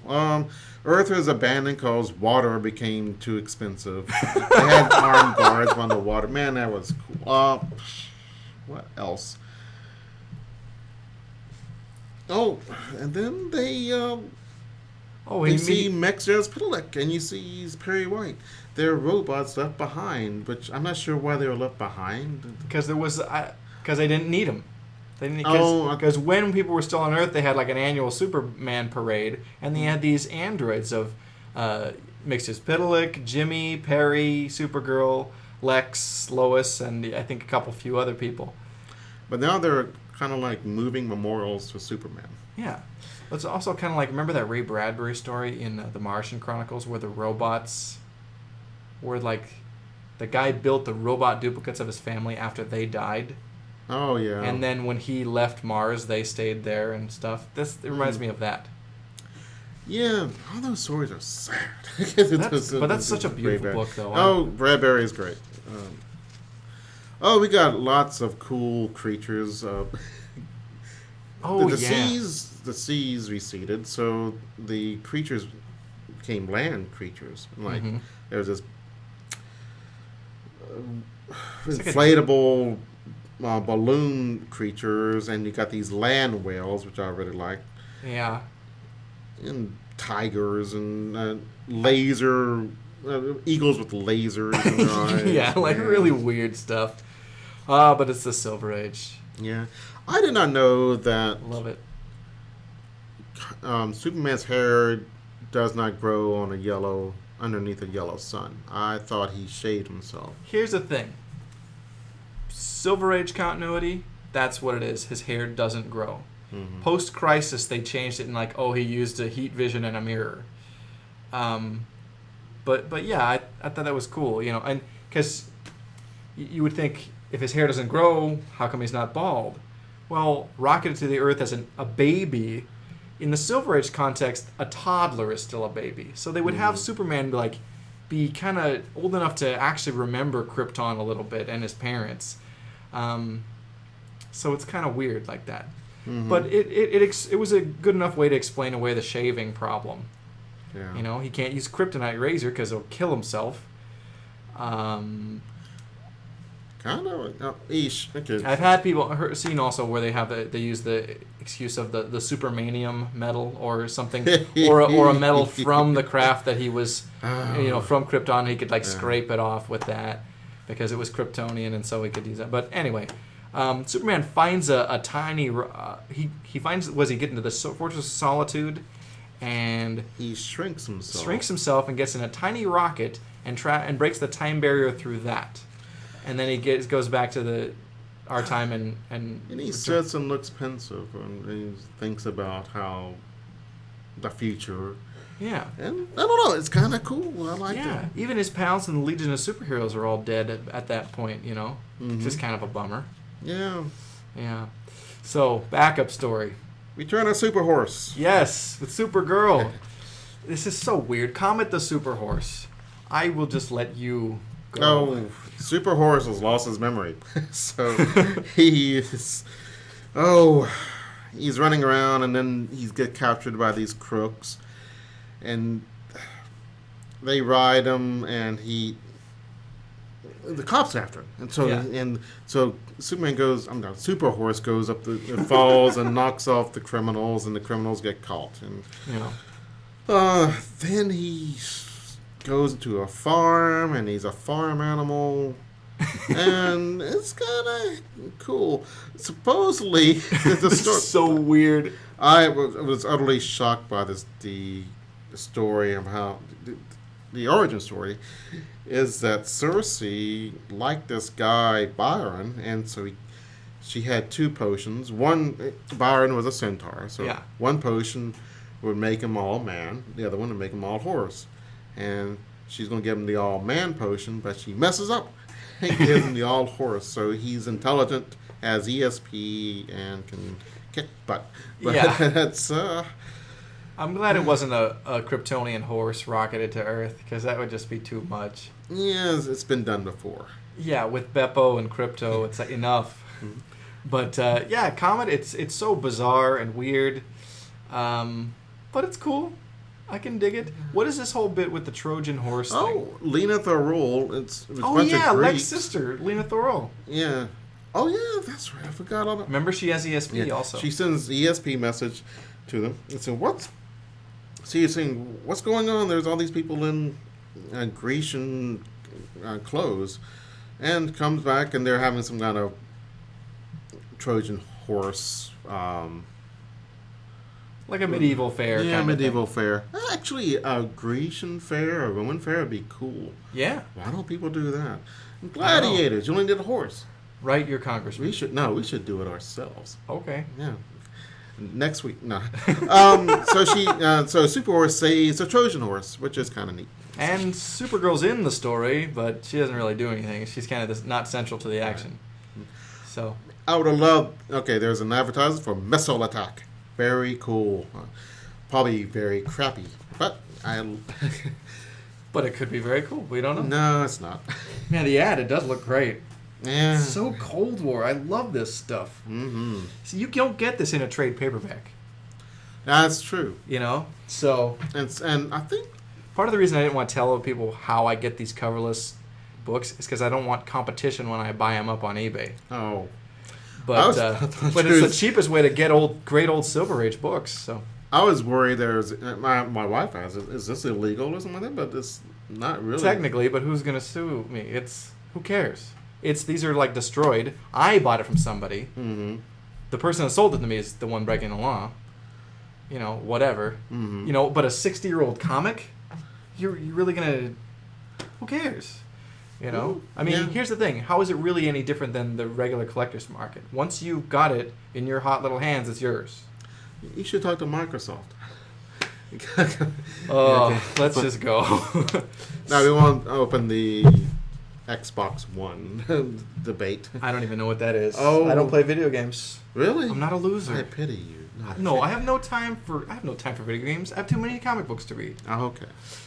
Earth was abandoned because water became too expensive. They had armed guards on the water. Man, that was cool. What else? Oh, and then they see Mexer's Pitalik, and you see Perry White. They're robots left behind, which I'm not sure why they were left behind. Because they didn't need them. Oh, Because when people were still on Earth, they had like an annual Superman parade, and they had these androids of Mxyzptlk, Jimmy, Perry, Supergirl, Lex, Lois, and I think a few other people. But now they're kind of like moving memorials for Superman. Yeah. It's also kind of like, remember that Ray Bradbury story in The Martian Chronicles where the robots were like, the guy built the robot duplicates of his family after they died. Oh, yeah. And then when he left Mars, they stayed there and stuff. It reminds me of that. Yeah, all those stories are sad. But that's such a beautiful book, though. Oh, Bradbury is great. We got lots of cool creatures. The seas receded, so the creatures became land creatures. Like there's this inflatable balloon creatures, and you got these land whales, which I really like. Yeah. And tigers and laser eagles with lasers in their eyes. Yeah, like really weird stuff. But it's the Silver Age. Yeah. I did not know that. Love it. Superman's hair does not grow underneath a yellow sun. I thought he shaved himself. Here's the thing. Silver Age continuity, that's what it is. His hair doesn't grow. Mm-hmm. Post-Crisis, they changed it in like, he used a heat vision and a mirror. But yeah, I thought that was cool, and because you would think if his hair doesn't grow, how come he's not bald? Well, rocketed to the Earth as a baby. In the Silver Age context, a toddler is still a baby. So they would have Superman be kind of old enough to actually remember Krypton a little bit and his parents. So it's kind of weird like that. Mm-hmm. But it was a good enough way to explain away the shaving problem. Yeah. He can't use kryptonite razor because he'll kill himself. Kind Kind of. Eesh. Okay. I've had people seen also where they use the excuse of the Supermanium metal or something, or a metal from the craft that he was, from Krypton. He could scrape it off with that because it was Kryptonian, and so he could use it. But anyway, Superman finds a tiny. He finds he get into the Fortress of Solitude, and he shrinks himself and gets in a tiny rocket and breaks the time barrier through that. And then he goes back to our time and he sits and looks pensive and he thinks about how the future. Yeah. And I don't know, it's kind of cool. I like it. Yeah. Even his pals in the Legion of Superheroes are all dead at that point, Mm-hmm. It's just kind of a bummer. Yeah. Yeah. So, backup story. Return of Super Horse. Yes, with Supergirl. This is so weird. Comet the Super Horse. I will just let you go. Oh, Super Horse has lost his memory. So he's running around and then he's get captured by these crooks and they ride him and the cops after him. And so Superman Super Horse goes up and falls and knocks off the criminals and the criminals get caught. And then he goes to a farm and he's a farm animal and it's kind of cool. Supposedly the story so weird. I was utterly shocked by the story of how the origin story is that Cersei liked this guy Byron, and so she had two potions. Byron was a centaur, so one potion would make him all man, the other one would make him all horse. And she's going to give him the all-man potion, but she messes up and gives him the all-horse. So he's intelligent, has ESP, and can kick butt. But that's... I'm glad it wasn't a Kryptonian horse rocketed to Earth, because that would just be too much. Yeah, it's been done before. Yeah, with Beppo and Krypto, it's enough. Mm-hmm. But, Comet, it's so bizarre and weird. But it's cool. I can dig it. What is this whole bit with the Trojan horse thing? Oh, Lena Thorol. It's a bunch of Greeks. Lex's sister, Lena Thorol. Yeah. Oh, yeah, that's right. I forgot all about. Remember, she has ESP also. She sends the ESP message to them. And so you're saying, what's going on? There's all these people in Grecian clothes. And comes back and they're having some kind of Trojan horse... like a medieval fair. Yeah, kind medieval of thing. fair. Actually, a Grecian fair, a Roman fair would be cool. Yeah. Why don't people do that? Gladiators. You only need a horse. Write your congressman. We should do it ourselves. Okay. Yeah. Next week, no. So Super Horse saves a Trojan horse, which is kind of neat. And Supergirl's in the story, but she doesn't really do anything. She's kind of not central to the action. Right. So I would have loved. Okay, there's an advertisement for Missile Attack. Very cool. Probably very crappy, but But it could be very cool. We don't know. No, it's not. Man, the ad, it does look great. Yeah. It's so Cold War. I love this stuff. Mm-hmm. So you don't get this in a trade paperback. That's true. So... And I think... Part of the reason I didn't want to tell people how I get these coverless books is because I don't want competition when I buy them up on eBay. Oh. But it's the cheapest way to get great old Silver Age books. So I was worried my wife asked, is this illegal or something like that? But it's not really. Technically, but who's going to sue me? Who cares? These are destroyed. I bought it from somebody. Mm-hmm. The person that sold it to me is the one breaking the law. Whatever. Mm-hmm. But a 60-year-old comic, you're really going to... Who cares? Here's the thing. How is it really any different than the regular collector's market? Once you've got it in your hot little hands, it's yours. You should talk to Microsoft. Let's just go. Now, we won't open the Xbox One debate. I don't even know what that is. Oh. I don't play video games. Really? I'm not a loser. I pity you. I have no time for video games. I have too many comic books to read. Oh, okay.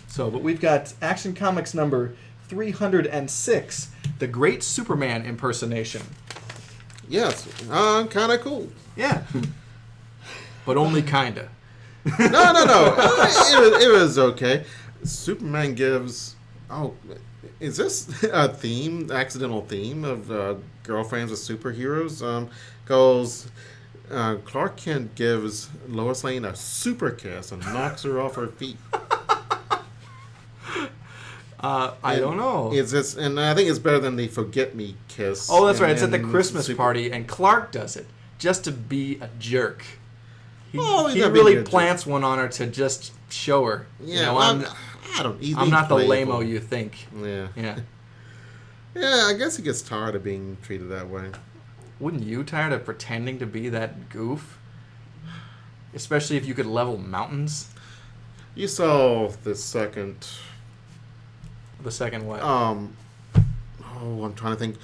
So, but we've got Action Comics number 306, The Great Superman Impersonation. Yes, kind of cool. Yeah. But only kinda. No. It was okay. Superman gives Oh, is this a theme, accidental theme of girlfriends with superheroes? Goes Clark Kent gives Lois Lane a super kiss and knocks her off her feet. I don't know. Is this? And I think it's better than the "Forget Me" kiss. Oh, that's right. It's at the Christmas party, and Clark does it just to be a jerk. He really plants one on her to just show her. Yeah, you know, I'm not the lame-o you think. Yeah. Yeah. Yeah, I guess he gets tired of being treated that way. Wouldn't you tired of pretending to be that goof? Especially if you could level mountains. You saw the second. The second what? I'm trying to think.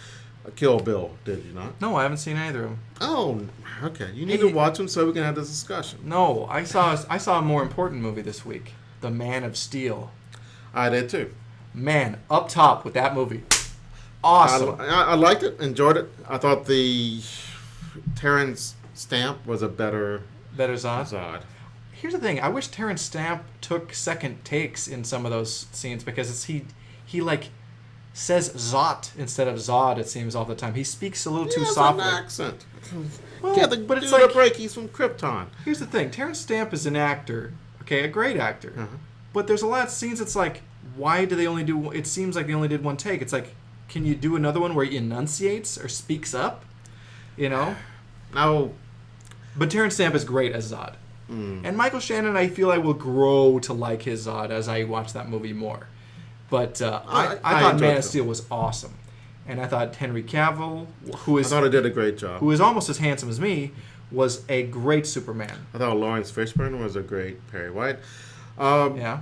Kill Bill, did you not? No, I haven't seen either of them. Oh, okay. You need to watch them so we can have this discussion. No, I saw a more important movie this week, The Man of Steel. I did too. Man, up top with that movie. Awesome. I liked it, enjoyed it. I thought the Terrence Stamp was a better Zod. Here's the thing. I wish Terrence Stamp took second takes in some of those scenes because he says Zot instead of Zod, it seems, all the time. He speaks a little too softly. An accent. Well, but it's like a break. He's from Krypton. Here's the thing. Terrence Stamp is an actor, okay, a great actor. Uh-huh. But there's a lot of scenes it's like, why do they only do... It seems like they only did one take. It's like, can you do another one where he enunciates or speaks up? You know? No. But Terrence Stamp is great as Zod. And Michael Shannon, I feel I will grow to like his Zod as I watch that movie more. But I thought Man of Steel was awesome. And I thought Henry Cavill, I thought he did a great job. Who is almost as handsome as me, was a great Superman. I thought Lawrence Fishburne was a great Perry White. Yeah.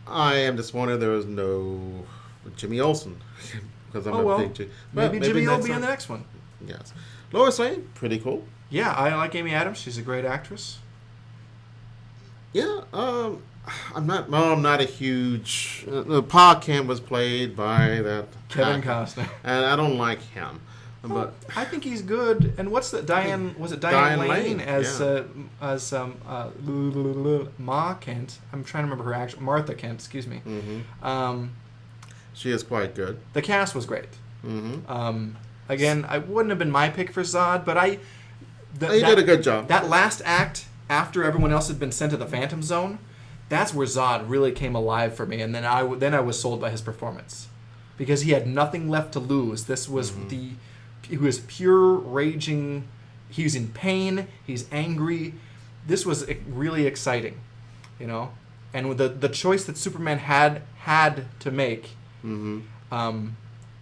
I am disappointed there was no Jimmy Olsen. Because maybe Jimmy will be in the next one. Yes. Lois Lane, pretty cool. Yeah, I like Amy Adams. She's a great actress. Yeah, I'm not a huge. Pa Kent was played by that Kevin Costner, and I don't like him. But I think he's good. And what's the Diane? Was it Diane Lane as Ma Kent? I'm trying to remember her actual Martha Kent. Excuse me. Mm-hmm. She is quite good. The cast was great. Mm-hmm. Again, I wouldn't have been my pick for Zod, but he did a good job. That last act, after everyone else had been sent to the Phantom Zone, that's where Zod really came alive for me, and then I was sold by his performance, because he had nothing left to lose. This was he was pure raging. He was in pain. He's angry. This was really exciting, you know. And with the choice that Superman had to make,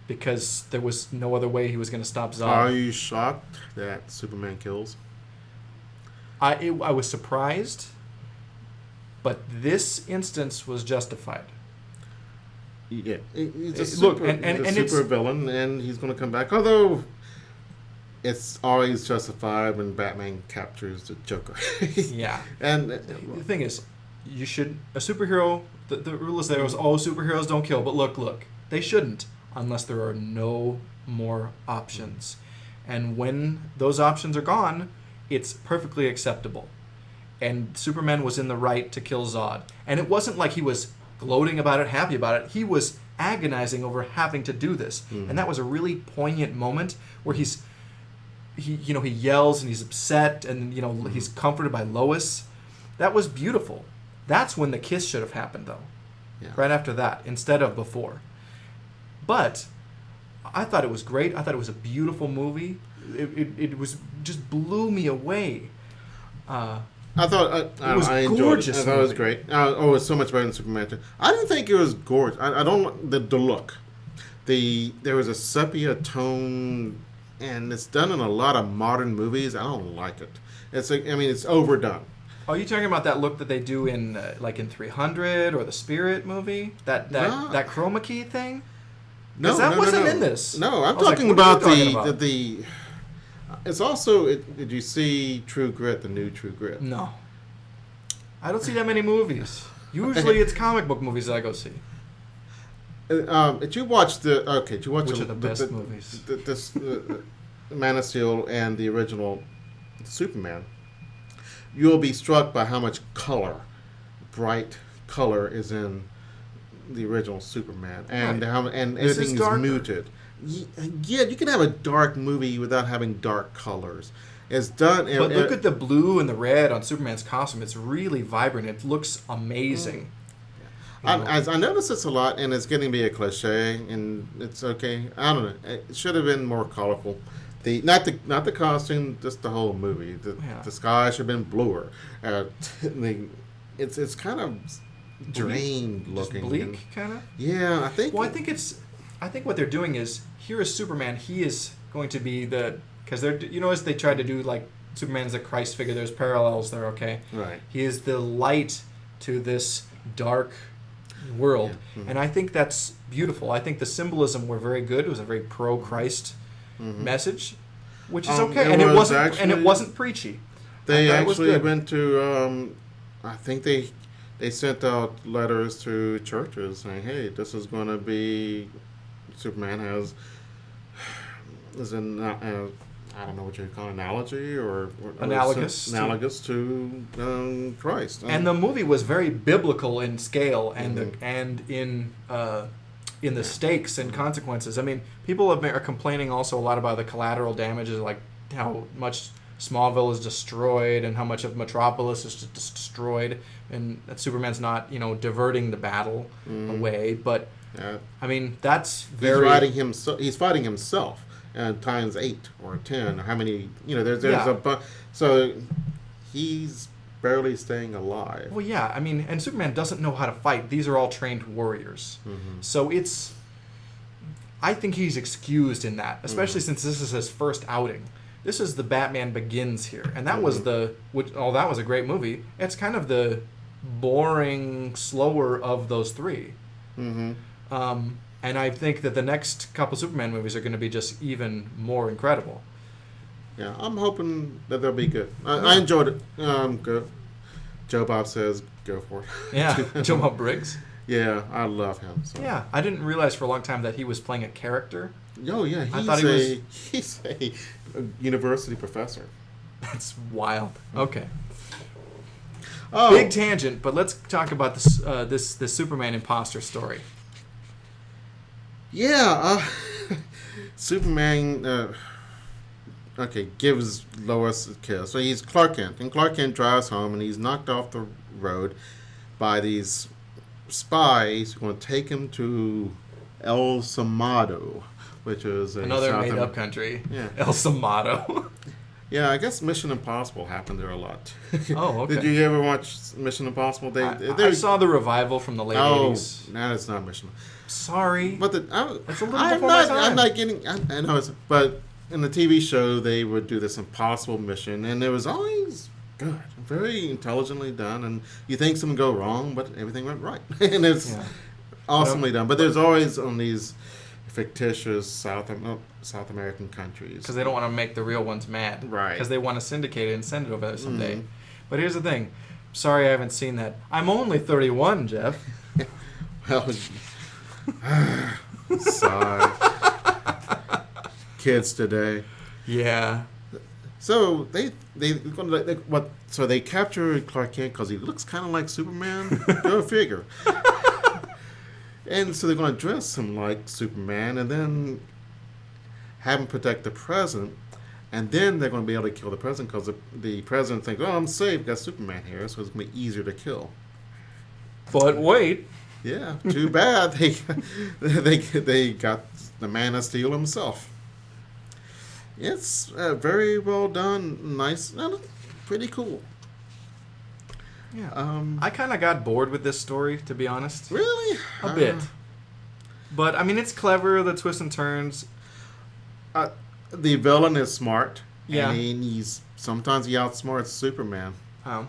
because there was no other way he was going to stop Zod. Are you shocked that Superman kills? I was surprised, but this instance was justified. Yeah, he's a super villain, and he's going to come back. Although it's always justified when Batman captures the Joker. Yeah, and the thing is, a superhero. The rule is there was superheroes don't kill, but look, they shouldn't unless there are no more options, and when those options are gone, it's perfectly acceptable. And Superman was in the right to kill Zod. And it wasn't like he was gloating about it, happy about it. He was agonizing over having to do this. And that was a really poignant moment where he yells and he's upset and he's comforted by Lois. That was beautiful. That's when the kiss should have happened, though. Yeah. Right after that, instead of before. But I thought it was great. I thought it was a beautiful movie. It was just blew me away. I thought it was I gorgeous. Enjoyed it. I thought it was great. It was so much better than Superman 2. I didn't think it was gorgeous. I don't the look. There was a sepia tone, and it's done in a lot of modern movies. I don't like it. It's overdone. Are you talking about that look that they do in in 300 or the Spirit movie? That chroma key thing? No, that wasn't in this. No, I'm talking about the. It's also. Did you see True Grit? The new True Grit? No. I don't see that many movies. Usually, it's comic book movies that I go see. Did you watch Did you watch which are the best movies? Man of Steel and the original Superman. You'll be struck by how much bright color, is in the original Superman, and Right. and This is everything is darker. muted. Yeah, you can have a dark movie without having dark colors. It's done. But look at the blue and the red on Superman's costume. It's really vibrant. It looks amazing. I notice this a lot, and it's getting to be a cliche, and it's okay. I don't know. It should have been more colorful. Not the costume, just the whole movie. The sky should have been bluer. It's kind of drained looking, Just bleak, kind of. Yeah, I think. Well, I think what they're doing is, here is Superman. He is going to be because they're, as they tried to do, like, Superman's the Christ figure. There's parallels there. Okay. Right. He is the light to this dark world, Yeah. Mm-hmm. and I think that's beautiful. I think the symbolism were very good. It was a very pro-Christ message, which is okay, and it wasn't preachy. They I thought it was actually good. went to. I think they sent out letters to churches saying, "Hey, this is going to be Superman is an I don't know what you call analogy or Analogous to Christ." And the movie was very biblical in scale and in the stakes and consequences. I mean, people are complaining also a lot about the collateral damages, like how much Smallville is destroyed and how much of Metropolis is just destroyed, and that Superman's not, diverting the battle away. But I mean, that's very he's fighting himself times 8 or 10 or how many, there's a so he's barely staying alive. Well, yeah, I mean, and Superman doesn't know how to fight. These are all trained warriors. So I think he's excused in that, especially since this is his first outing. This is the Batman Begins here, and that was that was a great movie. It's kind of the boring, slower of those three. And I think that the next couple Superman movies are going to be just even more incredible. Yeah, I'm hoping that they'll be good. I enjoyed it. Good. Joe Bob says, go for it. Yeah, Joe Bob Briggs. Yeah, I love him. So. Yeah, I didn't realize for a long time that he was playing a character. Oh, yeah, he's a university professor. That's wild. Okay. Oh. Big tangent, but let's talk about this Superman imposter story. Yeah, Superman, gives Lois a kiss. So he's Clark Kent, and Clark Kent drives home, and he's knocked off the road by these spies who want to take him to El Samado, which is another made-up country. Yeah. El Samado. Yeah, I guess Mission Impossible happened there a lot. Oh, okay. Did you ever watch Mission Impossible? I saw the revival from the late 80s. No, it's not Mission. Sorry. But it's a little before my time. I'm not getting. I know but in the TV show they would do this impossible mission, and it was always good, very intelligently done, and you think something go wrong, but everything went right, and it's awesomely done. But there's always on these fictitious South American countries because they don't want to make the real ones mad, right? Because they want to syndicate it and send it over there someday. But here's the thing. Sorry, I haven't seen that. I'm only 31, Jeff. Well, sorry, kids today. Yeah. So they capture Clark Kent because he looks kind of like Superman. Go figure. And so they're going to dress him like Superman, and then have him protect the president, and then they're going to be able to kill the president because the president thinks, "Oh, I'm safe, got Superman here, so it's going to be easier to kill." But wait. Yeah, too bad they got the Man of Steel himself. It's very well done, nice, pretty cool. Yeah. I kind of got bored with this story, to be honest. Really? A bit. But, I mean, it's clever, the twists and turns. The villain is smart. Yeah. And sometimes he outsmarts Superman. Oh.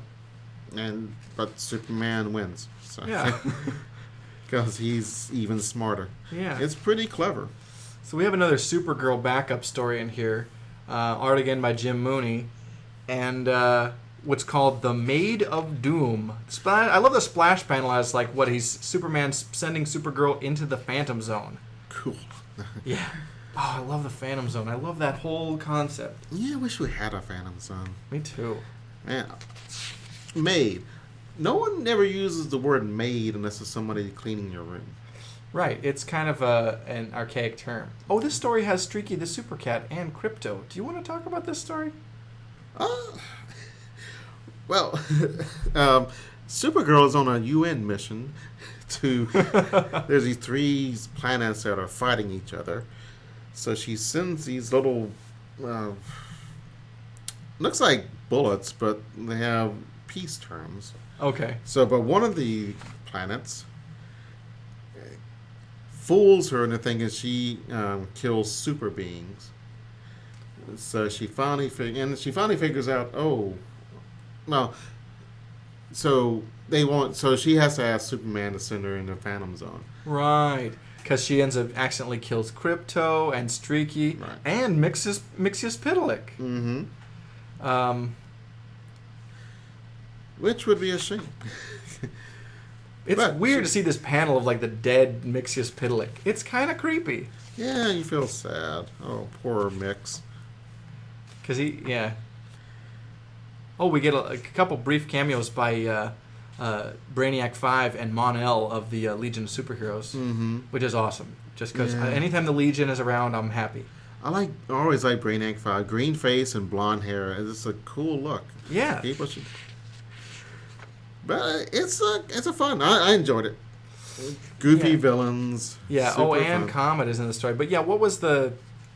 But Superman wins. So. Yeah. Because he's even smarter. Yeah. It's pretty clever. So we have another Supergirl backup story in here. Art again by Jim Mooney. And what's called The Maid of Doom. I love the splash panel as like Superman sending Supergirl into the Phantom Zone. Cool. Yeah. Oh, I love the Phantom Zone. I love that whole concept. Yeah, I wish we had a Phantom Zone. Me too. Man. Maid. no one ever uses the word maid unless it's somebody cleaning your room. Right. It's kind of an archaic term. Oh, this story has Streaky the Super Cat and Crypto. Do you want to talk about this story? Well, Supergirl is on a UN mission to. There's these 3 planets that are fighting each other. So she sends these little. Looks like bullets, but they have peace terms. Okay. So, but one of the planets fools her into thinking she kills super beings. So she finally figures out. Oh, well. So So she has to ask Superman to send her in the Phantom Zone. Right. Because she ends up accidentally kills Crypto and Streaky and Mixius Pitalik. Mm-hmm. Which would be a shame. It's weird to see this panel of like the dead Mixius Pitalik. It's kind of creepy. Yeah, you feel sad. Oh, poor Mix. Because Oh, we get a couple brief cameos by Brainiac 5 and Mon-El of the Legion of Superheroes, which is awesome. Just because anytime the Legion is around, I'm happy. I always like Brainiac 5. Green face and blonde hair. It's a cool look. Yeah. People should... But it's a fun. I enjoyed it. Goofy villains. Yeah. Super and fun. Comet is in the story. But yeah, what was the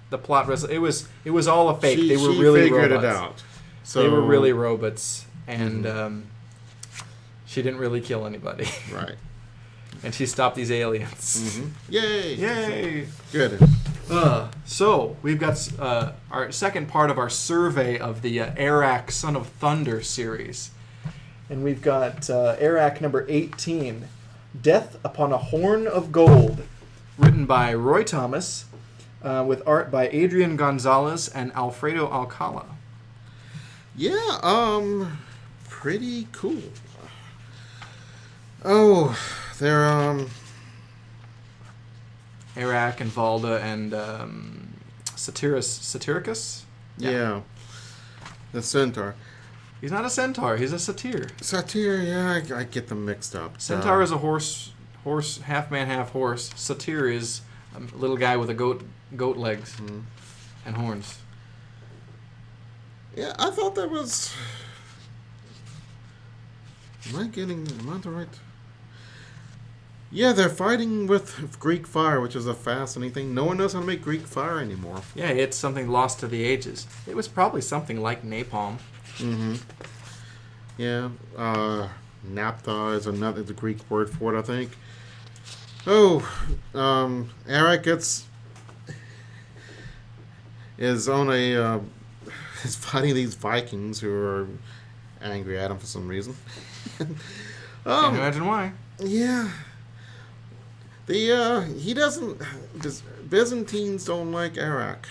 plot? It was all a fake. She they were really figured robots. it out. So, they were really robots, and she didn't really kill anybody. Right. And she stopped these aliens. Mm-hmm. Yay! Yay! Good. So we've got our second part of our survey of the Arak Son of Thunder series. And we've got Arak number 18, Death Upon a Horn of Gold, written by Roy Thomas, with art by Adrian Gonzalez and Alfredo Alcala. Yeah, pretty cool. Oh, they're, Arak and Valda and Satyricus? Yeah. The centaur. He's not a centaur, he's a satyr. Satyr, yeah, I get them mixed up. Centaur is a horse, half man, half horse. Satyr is a little guy with a goat legs and horns. Yeah, I thought that was... Am I the right... Yeah, they're fighting with Greek fire, which is a fascinating thing. No one knows how to make Greek fire anymore. Yeah, it's something lost to the ages. It was probably something like napalm. Mm-hmm. Yeah, naphtha is the Greek word for it, I think. Oh, Arak is on a... is fighting these Vikings who are angry at him for some reason. Can't imagine why. Yeah. He doesn't... Byzantines don't like Arak.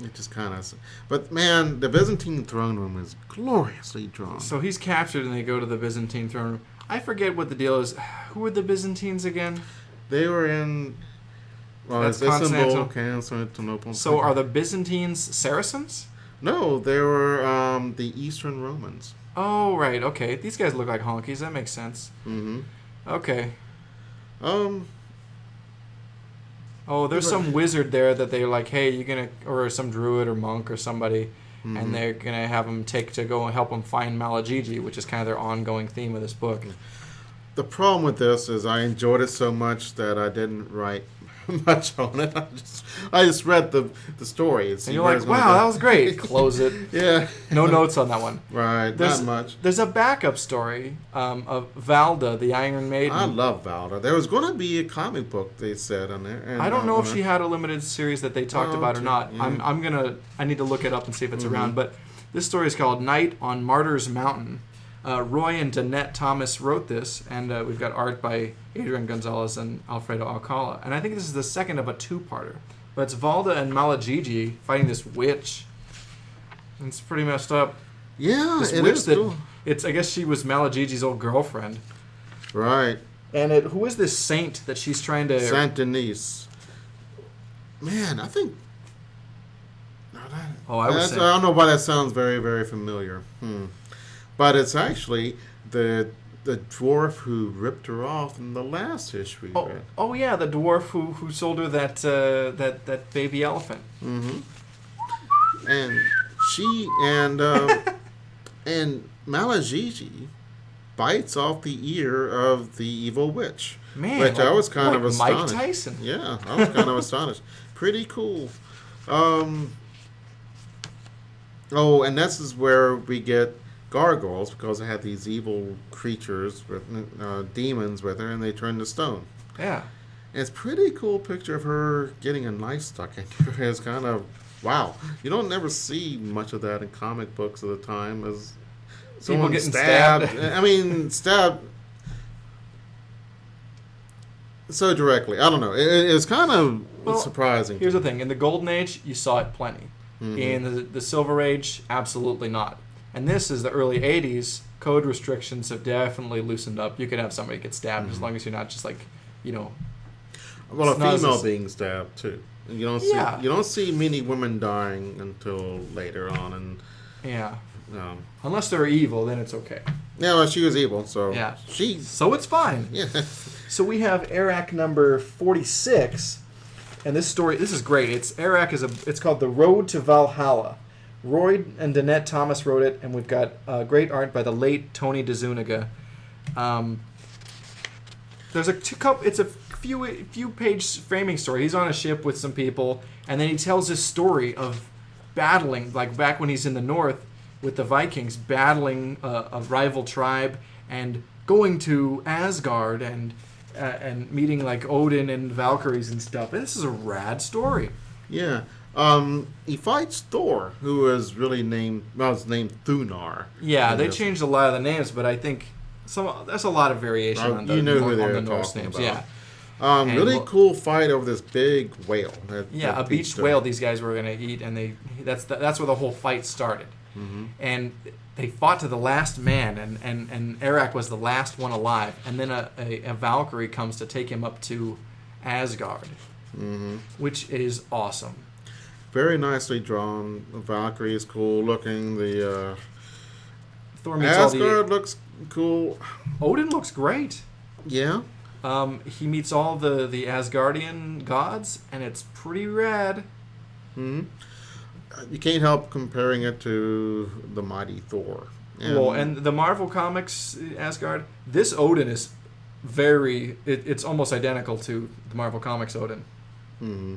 It just kind of... But, man, the Byzantine throne room is gloriously drawn. So he's captured and they go to the Byzantine throne room. I forget what the deal is. Who were the Byzantines again? They were in... Well, That's Istanbul, Constantinople. So are the Byzantines Saracens? No, they were the Eastern Romans. Oh, right. Okay. These guys look like honkies. That makes sense. Mm-hmm. Okay. Oh, there's some wizard there that they're like, hey, you're gonna, or some druid or monk or somebody, and they're gonna have them to go and help them find Malagigi, which is kind of their ongoing theme of this book. The problem with this is I enjoyed it so much that I didn't write much on it. I just read the story. And you're like, wow, that was great. Close it. Yeah. No notes on that one. Right, not much. There's a backup story of Valda, the Iron Maiden. I love Valda. There was going to be a comic book, they said, on there. And, I don't know if she had a limited series that they talked about or not. Yeah. I need to look it up and see if it's around. But this story is called Night on Martyrs Mountain. Roy and Danette Thomas wrote this, and we've got art by Adrian Gonzalez and Alfredo Alcala. And I think this is the second of a two-parter. But it's Valda and Malagigi fighting this witch. And it's pretty messed up. Yeah, this it witch is that cool. I guess she was Malagigi's old girlfriend. Right. And who is this saint that she's trying to... Saint Denis. Man, I think... I don't know why that sounds very, very familiar. But it's actually the the dwarf who ripped her off in the last issue we read. Oh yeah, the dwarf who sold her that baby elephant. Mm-hmm. And she and Malagigi bites off the ear of the evil witch. Man, which I was kind of astonished. Mike Tyson. Yeah, I was kind of astonished. Pretty cool. Oh, and this is where we get gargoyles, because they have these evil creatures with demons with her, and they turn to stone. Yeah. And it's a pretty cool picture of her getting a knife stuck into her. It's kind of, wow. You don't never see much of that in comic books of the time, as someone getting stabbed. stabbed. I mean, stabbed so directly. I don't know. It's kind of surprising. Here's the thing. In the Golden Age, you saw it plenty. Mm-hmm. In the Silver Age, absolutely not. And this is the early 80s. Code restrictions have definitely loosened up. You can have somebody get stabbed as long as you're not just like, well, a female as being stabbed too. You don't see Yeah. you don't see many women dying until later on, and yeah. Unless they're evil, then it's okay. yeah, well, she was evil, so Yeah. so it's fine. yeah. So we have Arak number 46, and this is great. It's called The Road to Valhalla. Roy and Danette Thomas wrote it, and we've got great art by the late Tony DeZuniga. There's it's a few page framing story. He's on a ship with some people, and then he tells this story of battling, like back when he's in the north with the Vikings, battling a rival tribe and going to Asgard and meeting like Odin and Valkyries and stuff. And this is a rad story. Yeah. He fights Thor, who is really named Thunar. Yeah, they changed a lot of the names, but I think there's a lot of variation on the Norse names. About. Yeah. Really cool fight over this big whale. A beached whale these guys were going to eat, and that's where the whole fight started. Mm-hmm. And they fought to the last man, and Arak was the last one alive. And then a Valkyrie comes to take him up to Asgard, which is awesome. Very nicely drawn. The Valkyrie is cool looking. The Thor meets Asgard looks cool. Odin looks great. Yeah. He meets all the Asgardian gods, and it's pretty rad. Mm-hmm. You can't help comparing it to the mighty Thor. And the Marvel Comics Asgard, this Odin is it's almost identical to the Marvel Comics Odin. Mm-hmm.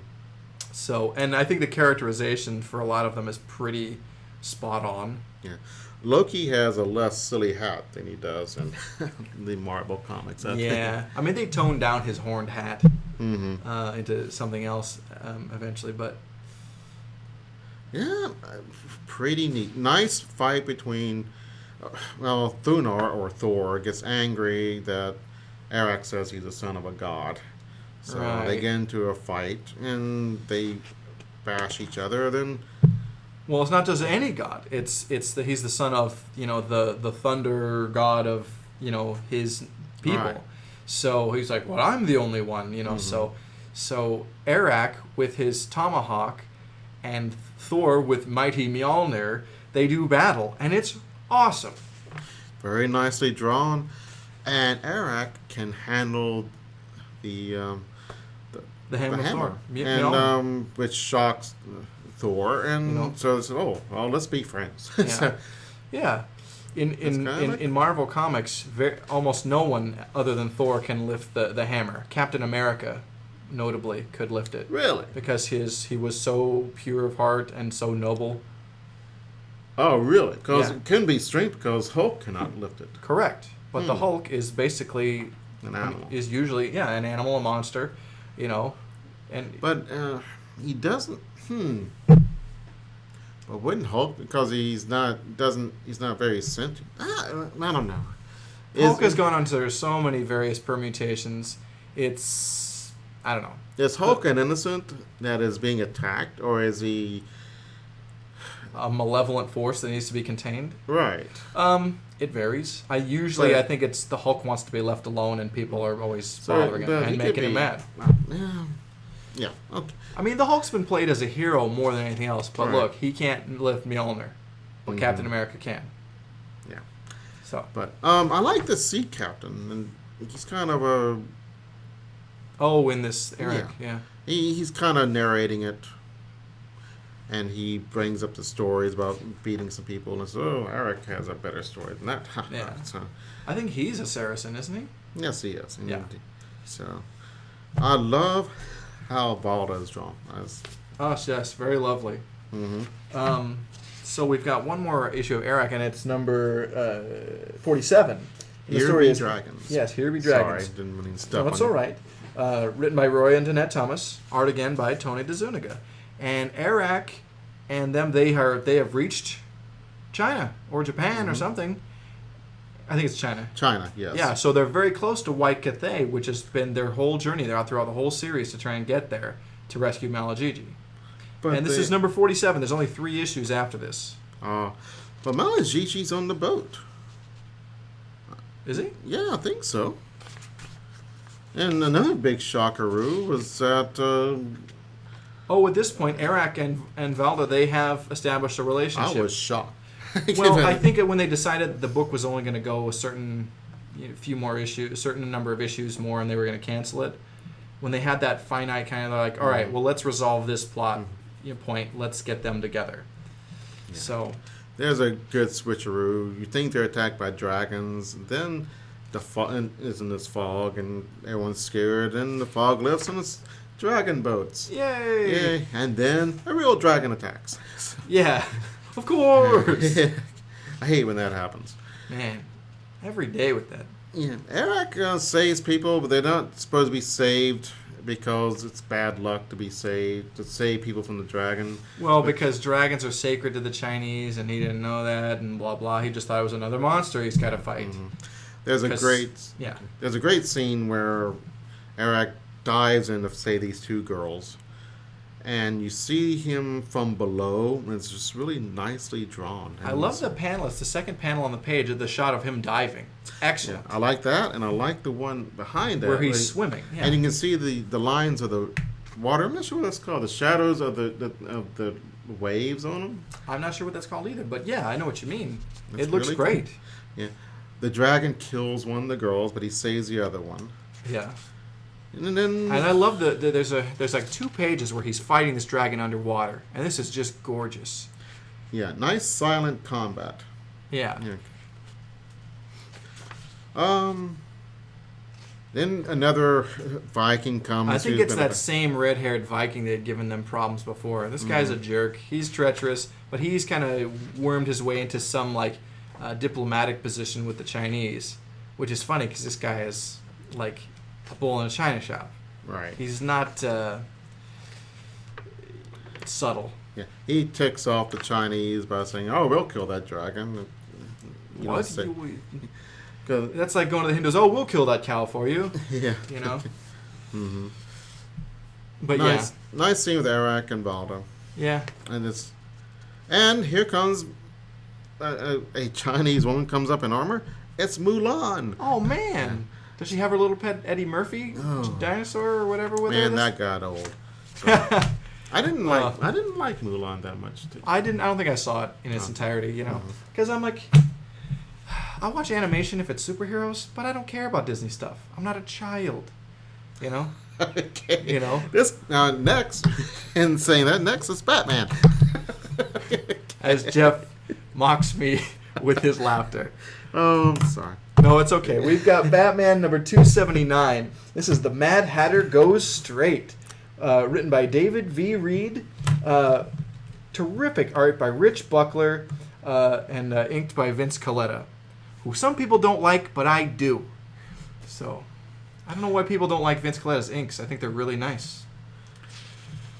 So, and I think the characterization for a lot of them is pretty spot on. Yeah. Loki has a less silly hat than he does in the Marvel Comics. I think. I mean, they toned down his horned hat into something else eventually, but yeah, pretty neat. Nice fight between, Thunar or Thor gets angry that Arak says he's the son of a god. So they get into a fight and they bash each other. Then, well, it's not just any god. He's the son of the thunder god of his people. Right. So he's like, well, I'm the only one. So Arak with his tomahawk and Thor with mighty Mjolnir, they do battle, and it's awesome. Very nicely drawn, and Arak can handle the hammer of Thor, and which shocks Thor, and so it's let's be friends. Yeah. In Marvel Comics, almost no one other than Thor can lift the hammer. Captain America, notably, could lift it. Really? Because he was so pure of heart and so noble. Oh, really? Because it can be strength, because Hulk cannot lift it. Correct. But the Hulk is basically an animal. Is usually an animal, a monster, But he doesn't. But wouldn't Hulk, because he's not very sentient? I don't know. Hulk has gone on to so many various permutations. I don't know. Is Hulk an innocent that is being attacked, or is he a malevolent force that needs to be contained? Right. It varies. I think it's the Hulk wants to be left alone, and people are always bothering him and making him mad. Yeah. Okay. I mean, the Hulk's been played as a hero more than anything else. But look, he can't lift Mjolnir, but Captain America can. Yeah. So, But I like the sea captain, and he's kind of a in this Arak, yeah. he's kind of narrating it, and he brings up the stories about beating some people, and says, "Oh, Arak has a better story than that." Yeah. So, I think he's a Saracen, isn't he? yes, he is. Yeah. So, I love how Balda is drawn. Oh, yes, very lovely. Mm-hmm. So we've got one more issue of Arak, and it's number 47. And Here Be Dragons. Yes, Here Be Dragons. Sorry, didn't mean to step No, on it's you. all right. Written by Roy and Danette Thomas. Art again by Tony DeZuniga. And Arak and them, they have reached China or Japan or something. I think it's China. China, yes. Yeah, so they're very close to White Cathay, which has been their whole journey. They're out throughout the whole series to try and get there to rescue Malagigi. But And this is number 47. There's only 3 issues after this. But Malagigi's on the boat. Is he? Yeah, I think so. And another big shockeroo was that... at this point, Arak and Valda, they have established a relationship. I was shocked. Well, I think when they decided the book was only going to go a certain certain number of issues more, and they were going to cancel it, when they had that finite kind of like, all right, well, let's resolve this plot point. Let's get them together. Yeah. So there's a good switcheroo. You think they're attacked by dragons, then the fog is in this fog, and everyone's scared, and the fog lifts, and it's dragon boats. Yay! Yay! And then a real dragon attacks. Yeah, of course. I hate when that happens. Man, every day with that. Yeah, Arak saves people, but they're not supposed to be saved because it's bad luck to save people from the dragon. Well, because dragons are sacred to the Chinese, and he didn't know that, and blah blah. He just thought it was another monster he's got to fight. Mm-hmm. There's a great scene where Arak dives into, say, these 2 girls, and you see him from below, and it's just really nicely drawn. And I love the panel. It's the second panel on the page of the shot of him diving. It's excellent. Yeah, I like that, and I like the one behind that where he's swimming. Yeah. And you can see the lines of the water. I'm not sure what that's called. The shadows of the waves on them. I'm not sure what that's called either, but yeah, I know what you mean. It's it looks really great. Cool. Yeah, the dragon kills one of the girls, but he saves the other one. Yeah. And I love there's like 2 pages where he's fighting this dragon underwater, and this is just gorgeous. Yeah, nice silent combat. Yeah. Then another Viking comes. I think it's that same red-haired Viking that had given them problems before. This guy's a jerk. He's treacherous, but he's kind of wormed his way into some like diplomatic position with the Chinese, which is funny because this guy is like a bull in a china shop. Right. He's not subtle. Yeah. He ticks off the Chinese by saying, "Oh, we'll kill that dragon." What? That's like going to the Hindus. Oh, we'll kill that cow for you. Yeah. You know. Mm-hmm. But nice scene with Arak and Balda. Yeah. And here comes a Chinese woman comes up in armor. It's Mulan. Oh man. Does she have her little pet Eddie Murphy dinosaur or whatever with her? Man, that got old. So, I didn't like Mulan that much. I don't think I saw it in its entirety. You know, because I'm like, I watch animation if it's superheroes, but I don't care about Disney stuff. I'm not a child. You know. Okay. You know. This next, and saying that next is Batman. As Jeff mocks me with his laughter. Oh, I'm sorry. No, it's okay. We've got Batman number 279. This is The Mad Hatter Goes Straight. Written by David V. Reed. Terrific art by Rich Buckler. And inked by Vince Coletta. Who some people don't like, but I do. So, I don't know why people don't like Vince Coletta's inks. I think they're really nice.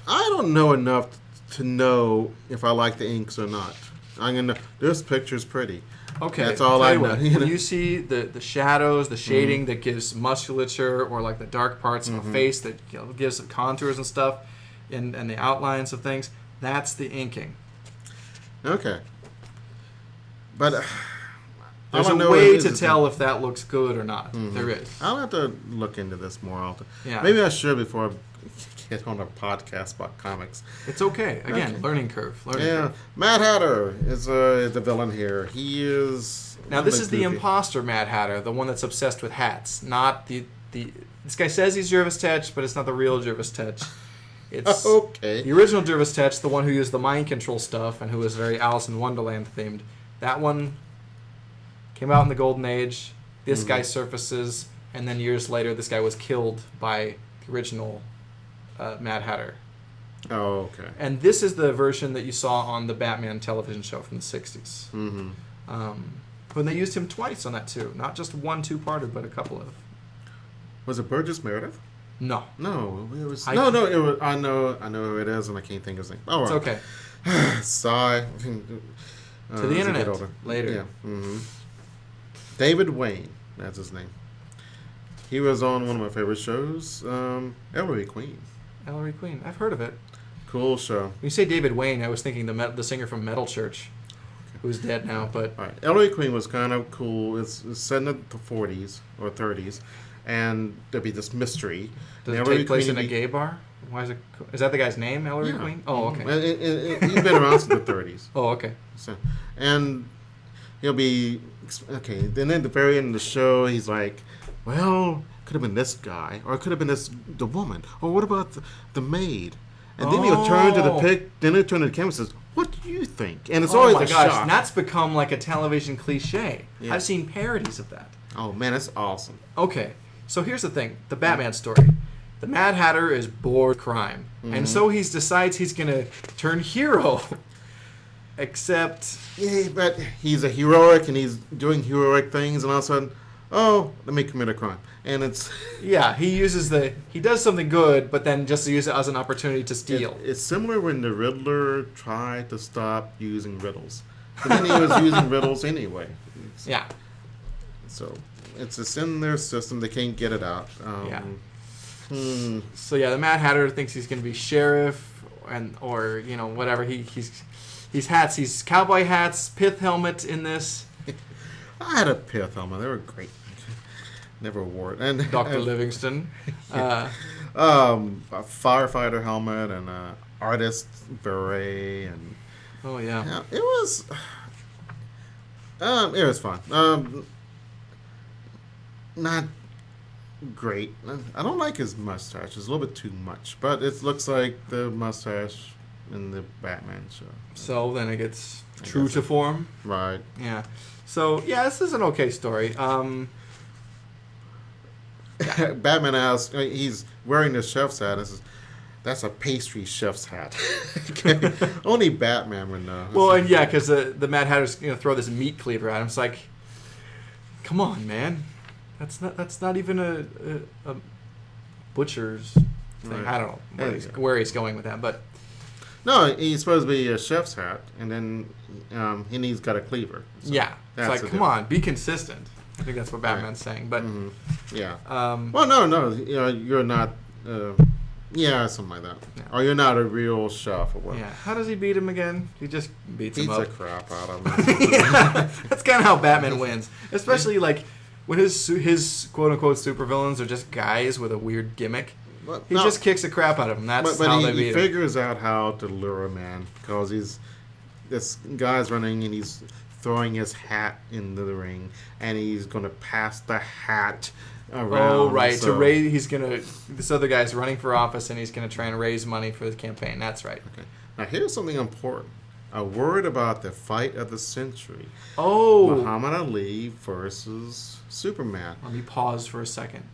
I don't know enough to know if I like the inks or not. This picture's pretty. Okay, that's all I know. When you see the shadows, the shading that gives musculature, or like the dark parts of a face that gives some contours and stuff, and the outlines of things, that's the inking. Okay. But there's a way to tell if that looks good or not. Mm-hmm. There is. I'll have to look into this more often. Yeah. Maybe I should before I get on a podcast about comics. It's okay. Again, learning curve. Mad Hatter is the villain here. He is Now, this is the goofy. imposter Mad Hatter, the one that's obsessed with hats, not the. This guy says he's Jervis Tetch, but it's not the real Jervis Tetch. It's Okay. the original Jervis Tetch, the one who used the mind control stuff and who was very Alice in Wonderland themed. That one came out in the Golden Age. This guy surfaces, and then years later, this guy was killed by the original Mad Hatter. Oh, okay. And this is the version that you saw on the Batman television show from the 60s. Mm-hmm. When they used him twice on that, too. Not just one two-parter, but a couple of. Was it Burgess Meredith? No. No, it was. No, it was. I know who it is, and I can't think of his name. Oh, It's okay. Sigh. To the internet later. Yeah. Mm-hmm. David Wayne, that's his name. He was on one of my favorite shows, Ellery Queen. Ellery Queen. I've heard of it. Cool show. When you say David Wayne, I was thinking the singer from Metal Church, who's dead now. But All right. Ellery Queen was kind of cool. It's set in the 40s or 30s, and there'd be this mystery. does it Ellery take place Queen in a gay bar? Why is it? Is that the guy's name, Ellery Yeah. Queen? Oh, okay. He's been around since the 30s. Oh, okay. So, and he'll be okay. Then at the very end of the show, he's like, "Well, could have been this guy, or it could have been the woman, or what about the maid?" And then he'll turn to the pic. Then he'll turn to the camera and says, "What do you think?" And it's always oh my a gosh, shock. and that's become like a television cliche. Yeah. I've seen parodies of that. Oh man, that's awesome. Okay, so here's the thing: the Batman story. The Mad Hatter is bored with crime, and so he decides he's gonna turn hero. Except, Yeah, but he's a heroic, and he's doing heroic things, and all of a sudden, oh, let me commit a crime, and it's yeah, he does something good, but then just use it as an opportunity to steal. It's similar when the Riddler tried to stop using riddles, but then he was using riddles anyway. Yeah. So it's just in their system; they can't get it out. Yeah. So yeah, the Mad Hatter thinks he's going to be sheriff, or whatever. He's hats. He's cowboy hats, pith helmet in this. I had a pith helmet; they were great. Never wore it. And Dr. Livingston. a firefighter helmet and a artist beret, and Oh yeah. yeah, it was fun. Not great. I don't like his mustache. It's a little bit too much, but it looks like the mustache in the Batman show. So then it gets true to form. Right. Yeah. So yeah, this is an okay story. Batman asks, he's wearing the chef's hat. And says, "That's a pastry chef's hat." Only Batman would know. Well, and yeah, because the Mad Hatter's throw this meat cleaver at him. It's like, come on, man. That's not even a butcher's thing. Right. I don't know where he's going with that, but No, he's supposed to be a chef's hat, and then he's got a cleaver. So yeah, it's like, the come on, be consistent. I think that's what Batman's saying. But yeah. well, no, you're not. Yeah, something like that. Yeah. Or you're not a real chef or whatever. yeah. How does he beat him again? He just beats him Beats up. the crap out of him. Yeah, that's kind of how Batman wins, especially like when his quote unquote supervillains are just guys with a weird gimmick. He just kicks the crap out of him. That's how they beat he him. figures out how to lure a man because this guy's running and he's throwing his hat into the ring and he's going to pass the hat around. Oh right, so. to raise this other guy's running for office and he's going to try and raise money for the campaign. That's right. Okay. Now here's something important. A word about the fight of the century. Oh, Muhammad Ali versus Superman. let me pause for a second.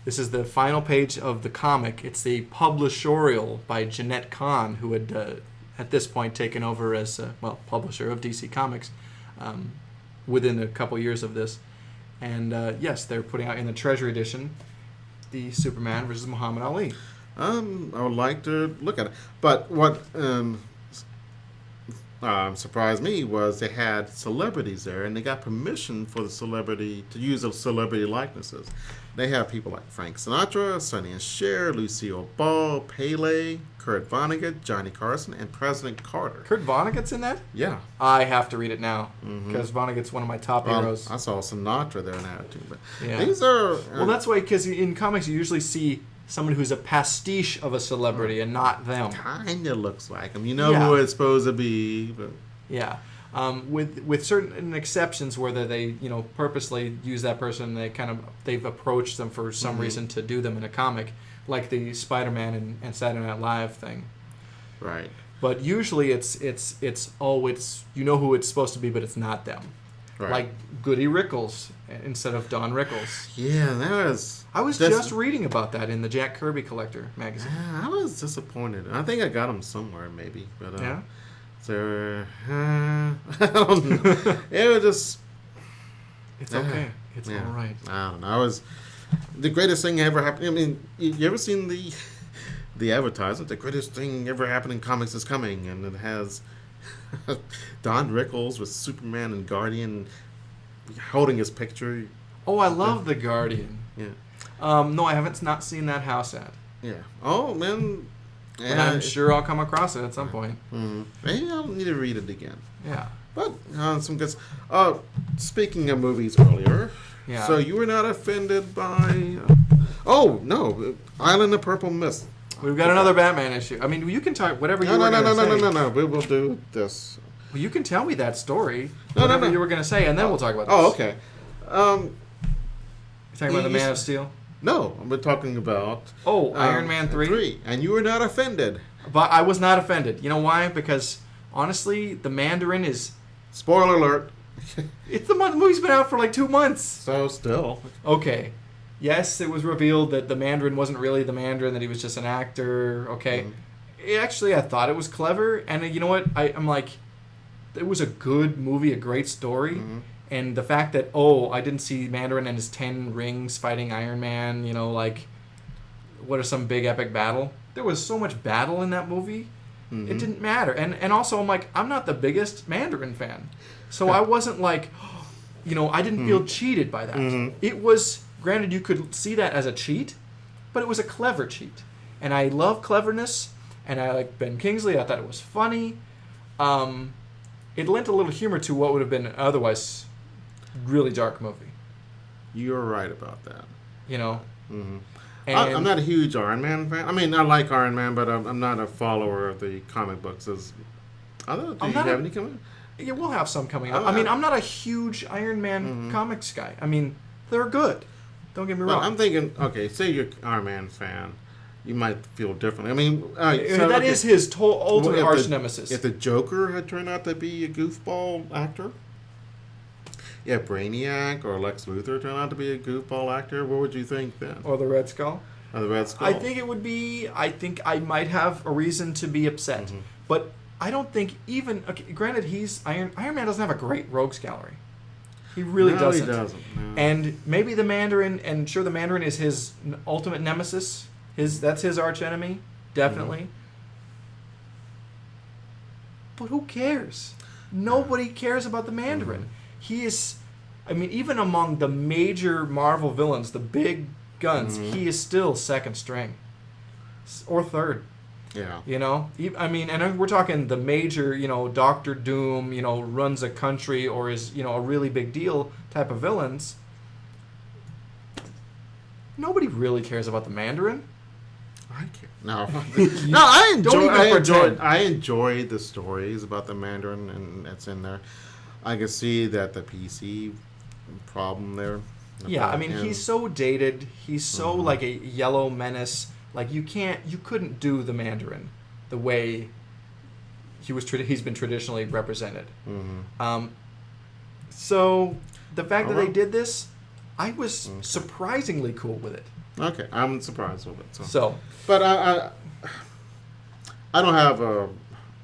This is the final page of the comic. It's the publishorial by Jeanette Kahn, who had at this point taken over as publisher of DC Comics within a couple years of this. And yes, they're putting out in the Treasury edition the Superman versus Muhammad Ali. I would like to look at it, but what surprised me was they had celebrities there, and they got permission for the celebrity to use the celebrity likenesses. They have people like Frank Sinatra, Sonny and Cher, Lucille Ball, Pele, Kurt Vonnegut, Johnny Carson, and President Carter. Kurt Vonnegut's in that? Yeah. I have to read it now because Vonnegut's one of my top heroes. I saw Sinatra there now too, but Yeah. these are Well, that's why, because in comics you usually see someone who's a pastiche of a celebrity and not them. kind of looks like him. You know Yeah. who it's supposed to be, but Yeah. With certain exceptions where they purposely use that person, they've approached them for some reason to do them in a comic, like the Spider-Man and Saturday Night Live thing. Right. But usually it's you know who it's supposed to be, but it's not them. Right. Like Goody Rickles instead of Don Rickles. Yeah, I was just reading about that in the Jack Kirby Collector magazine. I was disappointed. I think I got them somewhere, maybe. But, yeah? So, I don't know. It was just... It's okay. It's all right. I don't know. The greatest thing ever happened... I mean, you ever seen the advertisement? The greatest thing ever happened in comics is coming. And it has... Don Rickles with Superman and Guardian holding his picture. Oh, I love the Guardian. Yeah. No, I haven't not seen that house ad. Yeah. Oh, man. Yeah, but I'm sure I'll come across it at some point. Mm-hmm. Maybe I'll need to read it again. Yeah. But some good. Speaking of movies earlier. Yeah. So you were not offended by? Oh no, Island of Purple Mist. We've got another Batman issue. I mean, you can talk whatever you were going to say. No. We will do this. Well, you can tell me that story. Whatever you were going to say, and then we'll talk about this. Oh, okay. You're talking about the Man of Steel? No, we're talking about... Iron Man 3? And you were not offended. But I was not offended. You know why? Because, honestly, the Mandarin is... Spoiler alert. The movie's been out for like 2 months. So, still. Okay. Yes, it was revealed that the Mandarin wasn't really the Mandarin, that he was just an actor. Okay. Actually, I thought it was clever. And you know what? I'm like... It was a good movie, a great story. Mm-hmm. And the fact that, I didn't see Mandarin and his 10 rings fighting Iron Man, what are some big epic battle? There was so much battle in that movie, it didn't matter. And also, I'm like, I'm not the biggest Mandarin fan. So I wasn't like, I didn't feel cheated by that. Mm-hmm. It was, granted, you could see that as a cheat, but it was a clever cheat. And I love cleverness, and I like Ben Kingsley. I thought it was funny. It lent a little humor to what would have been an otherwise really dark movie. You're right about that. Mm-hmm. I'm not a huge Iron Man fan. I mean, I like Iron Man, but I'm not a follower of the comic books. Do you have any coming? Yeah, we'll have some coming up. I mean, I'm not a huge Iron Man comics guy. I mean, they're good. Don't get me wrong. I'm thinking, okay, say you're an Iron Man fan. You might feel differently. I mean, that is his ultimate arch nemesis. If the Joker had turned out to be a goofball actor, Brainiac or Lex Luthor turned out to be a goofball actor, what would you think then? Or the Red Skull? Or the Red Skull? I think it would be... I think I might have a reason to be upset. Mm-hmm. But I don't think even... Okay, granted, Iron Man doesn't have a great rogues gallery. He really doesn't. He doesn't. No. And maybe the Mandarin... And sure, the Mandarin is his ultimate nemesis. That's his arch enemy. Definitely. Mm-hmm. But who cares? Nobody cares about the Mandarin. Mm-hmm. He is... I mean, even among the major Marvel villains, the big guns, he is still second string. Or third. Yeah. I mean, and we're talking the major, Doctor Doom, runs a country or is, a really big deal type of villains. Nobody really cares about the Mandarin. I care. No. No, I enjoy the stories about the Mandarin, and that's in there. I can see that the PC problem there. Yeah, I mean, he's so dated. He's so like a yellow menace. Like you couldn't do the Mandarin the way he's been traditionally represented. Mm-hmm. So the fact that they did this, I was surprisingly cool with it. Okay, I'm surprised with it. So but I don't have a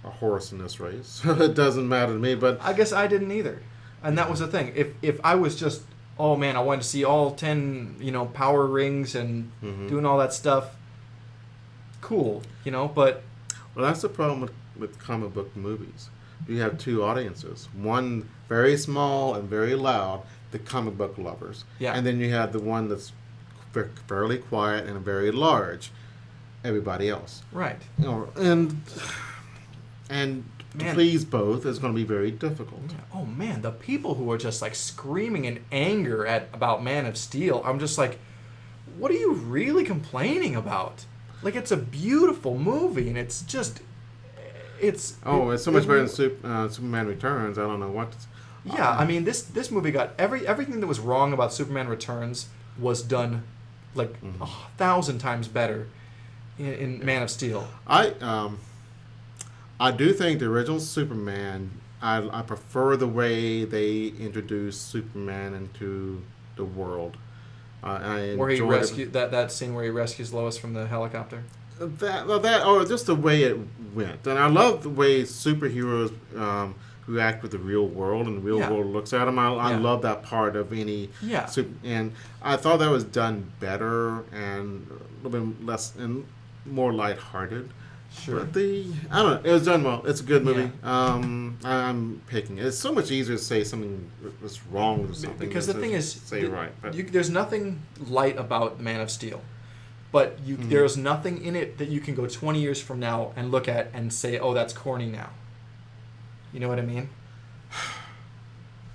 horse in this race, so it doesn't matter to me. But I guess I didn't either, and that was the thing. If I was just, oh man, I wanted to see all 10, power rings and doing all that stuff. Cool, but well, that's the problem with comic book movies. You have two audiences. One very small and very loud, the comic book lovers. Yeah. And then you have the one that's fairly quiet and very large, everybody else. Right. And to please both is going to be very difficult. Oh man, the people who are just like screaming in anger about Man of Steel, I'm just like, what are you really complaining about? Like, it's a beautiful movie, and it's it's so much better than Superman Returns. I don't know what. Yeah, I mean this movie got everything that was wrong about Superman Returns was done like 1,000 times better in Man of Steel. I do think the original Superman. I prefer the way they introduced Superman into the world. Where he rescued that scene where he rescues Lois from the helicopter. Or just the way it went, and I love the way superheroes react with the real world, and the real world looks at them. I love that part of any. Yeah. And I thought that was done better and a little bit less and more lighthearted. Sure. But I don't know. It was done well. It's a good movie. Yeah. I'm picking it. It's so much easier to say something was wrong with something. Because the thing is, right. There's nothing light about Man of Steel. But there's nothing in it that you can go 20 years from now and look at and say, oh, that's corny now. You know what I mean?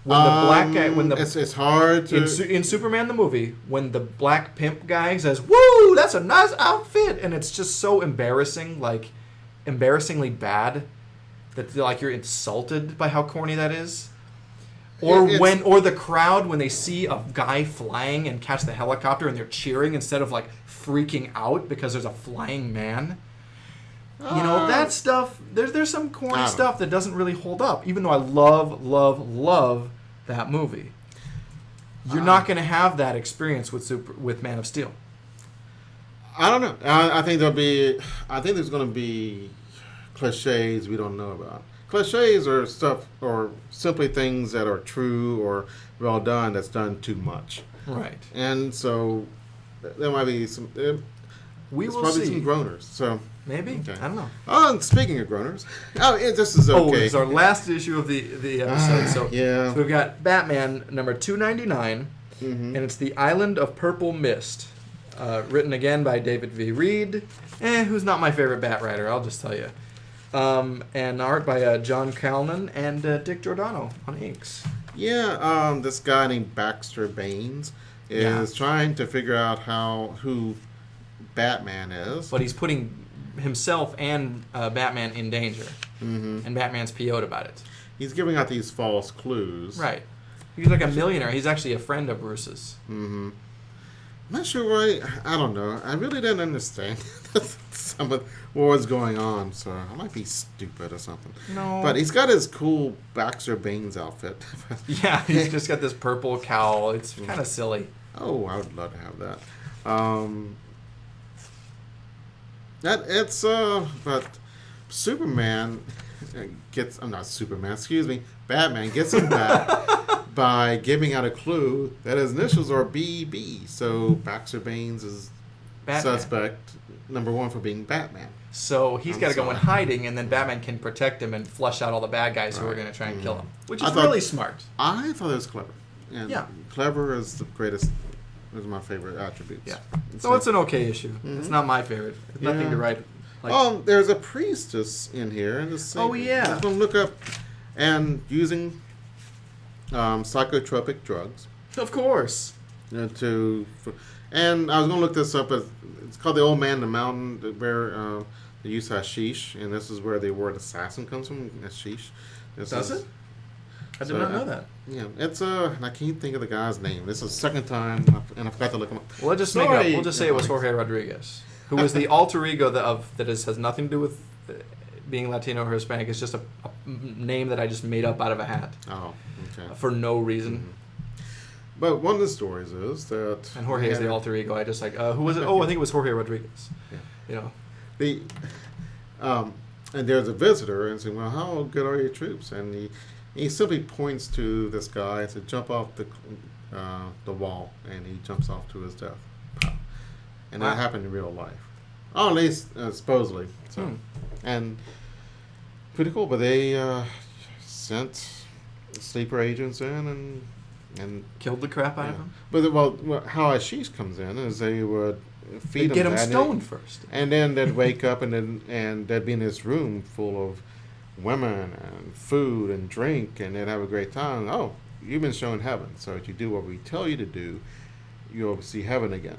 When the black guy, it's hard to in Superman the movie, when the black pimp guy says, "Woo, that's a nice outfit," and it's just so embarrassing, like embarrassingly bad, that like you're insulted by how corny that is. Or or the crowd when they see a guy flying and catch the helicopter and they're cheering instead of like freaking out because there's a flying man. You know, that stuff, there's some corny stuff that doesn't really hold up, even though I love that movie. You're not going to have that experience with Man of Steel. I don't know. I think there's going to be cliches we don't know about. Cliches are stuff, or simply things that are true or well done that's done too much. Right. And so there might be some... We will probably see. Some groaners. So maybe. Okay. I don't know. Oh, speaking of groaners, this is okay. This is our last issue of the episode. So we've got Batman number 299, and it's The Island of Purple Mist, written again by David V. Reed, who's not my favorite Bat writer, I'll just tell you. And art by John Calnan and Dick Giordano on inks. Yeah, this guy named Baxter Baines is trying to figure out who Batman is. But he's putting himself and Batman in danger. And Batman's PO'd about it. He's giving out these false clues. Right. He's like a millionaire. He's actually a friend of Bruce's. I'm not sure why. I don't know. I really didn't understand some of what was going on, so I might be stupid or something. No. But he's got his cool Baxter Baines outfit. Yeah, he's just got this purple cowl. It's kind of silly. Oh, I would love to have that. But Superman Batman gets him back by giving out a clue that his initials are BB. So Baxter Baines is suspect number one for being Batman. So he's got to go in hiding, and then Batman can protect him and flush out all the bad guys who are going to try and kill him, which is really smart. I thought it was clever. And clever is the greatest. Is my favorite attributes. Yeah. So it's an okay issue. It's not my favorite. It's nothing to write. Like, there's a priestess in here. And oh, yeah. I'm going to look up and using psychotropic drugs. Of course. And I was going to look this up. It's called The Old Man in the Mountain, where they use hashish. And this is where the word assassin comes from, hashish. Does it? I did not know that. Yeah, it's and I can't think of the guy's name. This is the second time, and I forgot to look him up. Well, let's just make it up. We'll just say it was Jorge Rodriguez, who was the alter ego that has nothing to do with being Latino or Hispanic. It's just a name that I just made up out of a hat. Oh, okay. For no reason. But one of the stories is that... And Jorge is the alter ego. I just who was it? Oh, I think it was Jorge Rodriguez. Yeah. You know. And there's a visitor and saying, well, how good are your troops? And he simply points to this guy to jump off the wall, and he jumps off to his death. And that happened in real life. Oh, at least supposedly. So, and pretty cool. But they sent sleeper agents in and killed the crap out of him. But how Ashish comes in is they would feed him. Get him stoned first, and then they'd wake up and they'd be in this room full of women and food and drink, and they'd have a great time. Oh, you've been shown heaven, so if you do what we tell you to do, you'll see heaven again.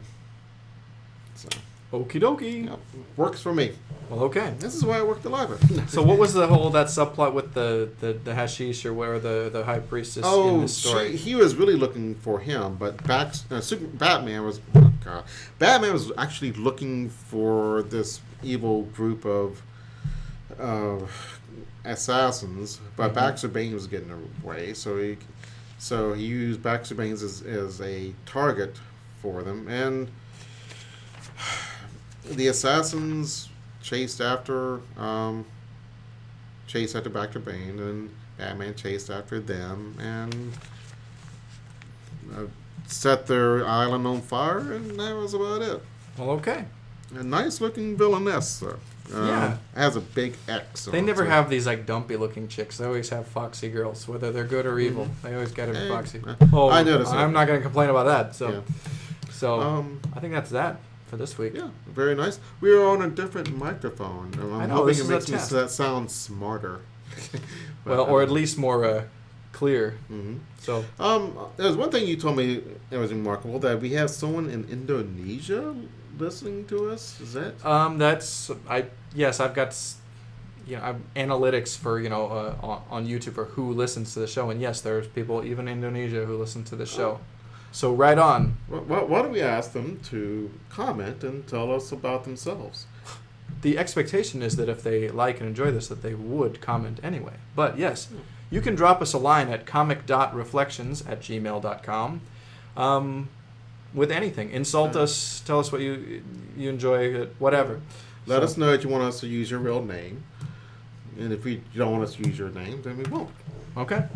So Okie dokie. Yep, works for me. Well, okay. This is why I work the library. So what was that subplot with the hashish or where the high priestess in this story? He was really looking for him, but Batman was actually looking for this evil group of assassins, but Baxter Bane was getting away, so he used Baxter Bane as a target for them, and the assassins chased after Baxter Bane, and Batman chased after them and set their island on fire, and that was about it. Well, okay. A nice looking villainess, though. Yeah. Has a big X. They never have these like dumpy looking chicks. They always have foxy girls, whether they're good or evil. They always got to be foxy. I noticed. I'm not going to complain about that. So, yeah. I think that's that for this week. Yeah, very nice. We are on a different microphone. I'm hoping it makes me sound smarter. Well, or at least more clear. Mm-hmm. So, there's one thing you told me that was remarkable, that we have someone in Indonesia listening to us. Is that? I've got analytics for on YouTube for who listens to the show, and yes, there's people even in Indonesia who listen to the show. So right on. Why don't we ask them to comment and tell us about themselves? The expectation is that if they like and enjoy this, that they would comment anyway. But yes, you can drop us a line at comic.reflections@gmail.com with anything. Insult us, tell us what you enjoy, whatever. Let us know if you want us to use your real name. And if you don't want us to use your name, then we won't. Okay.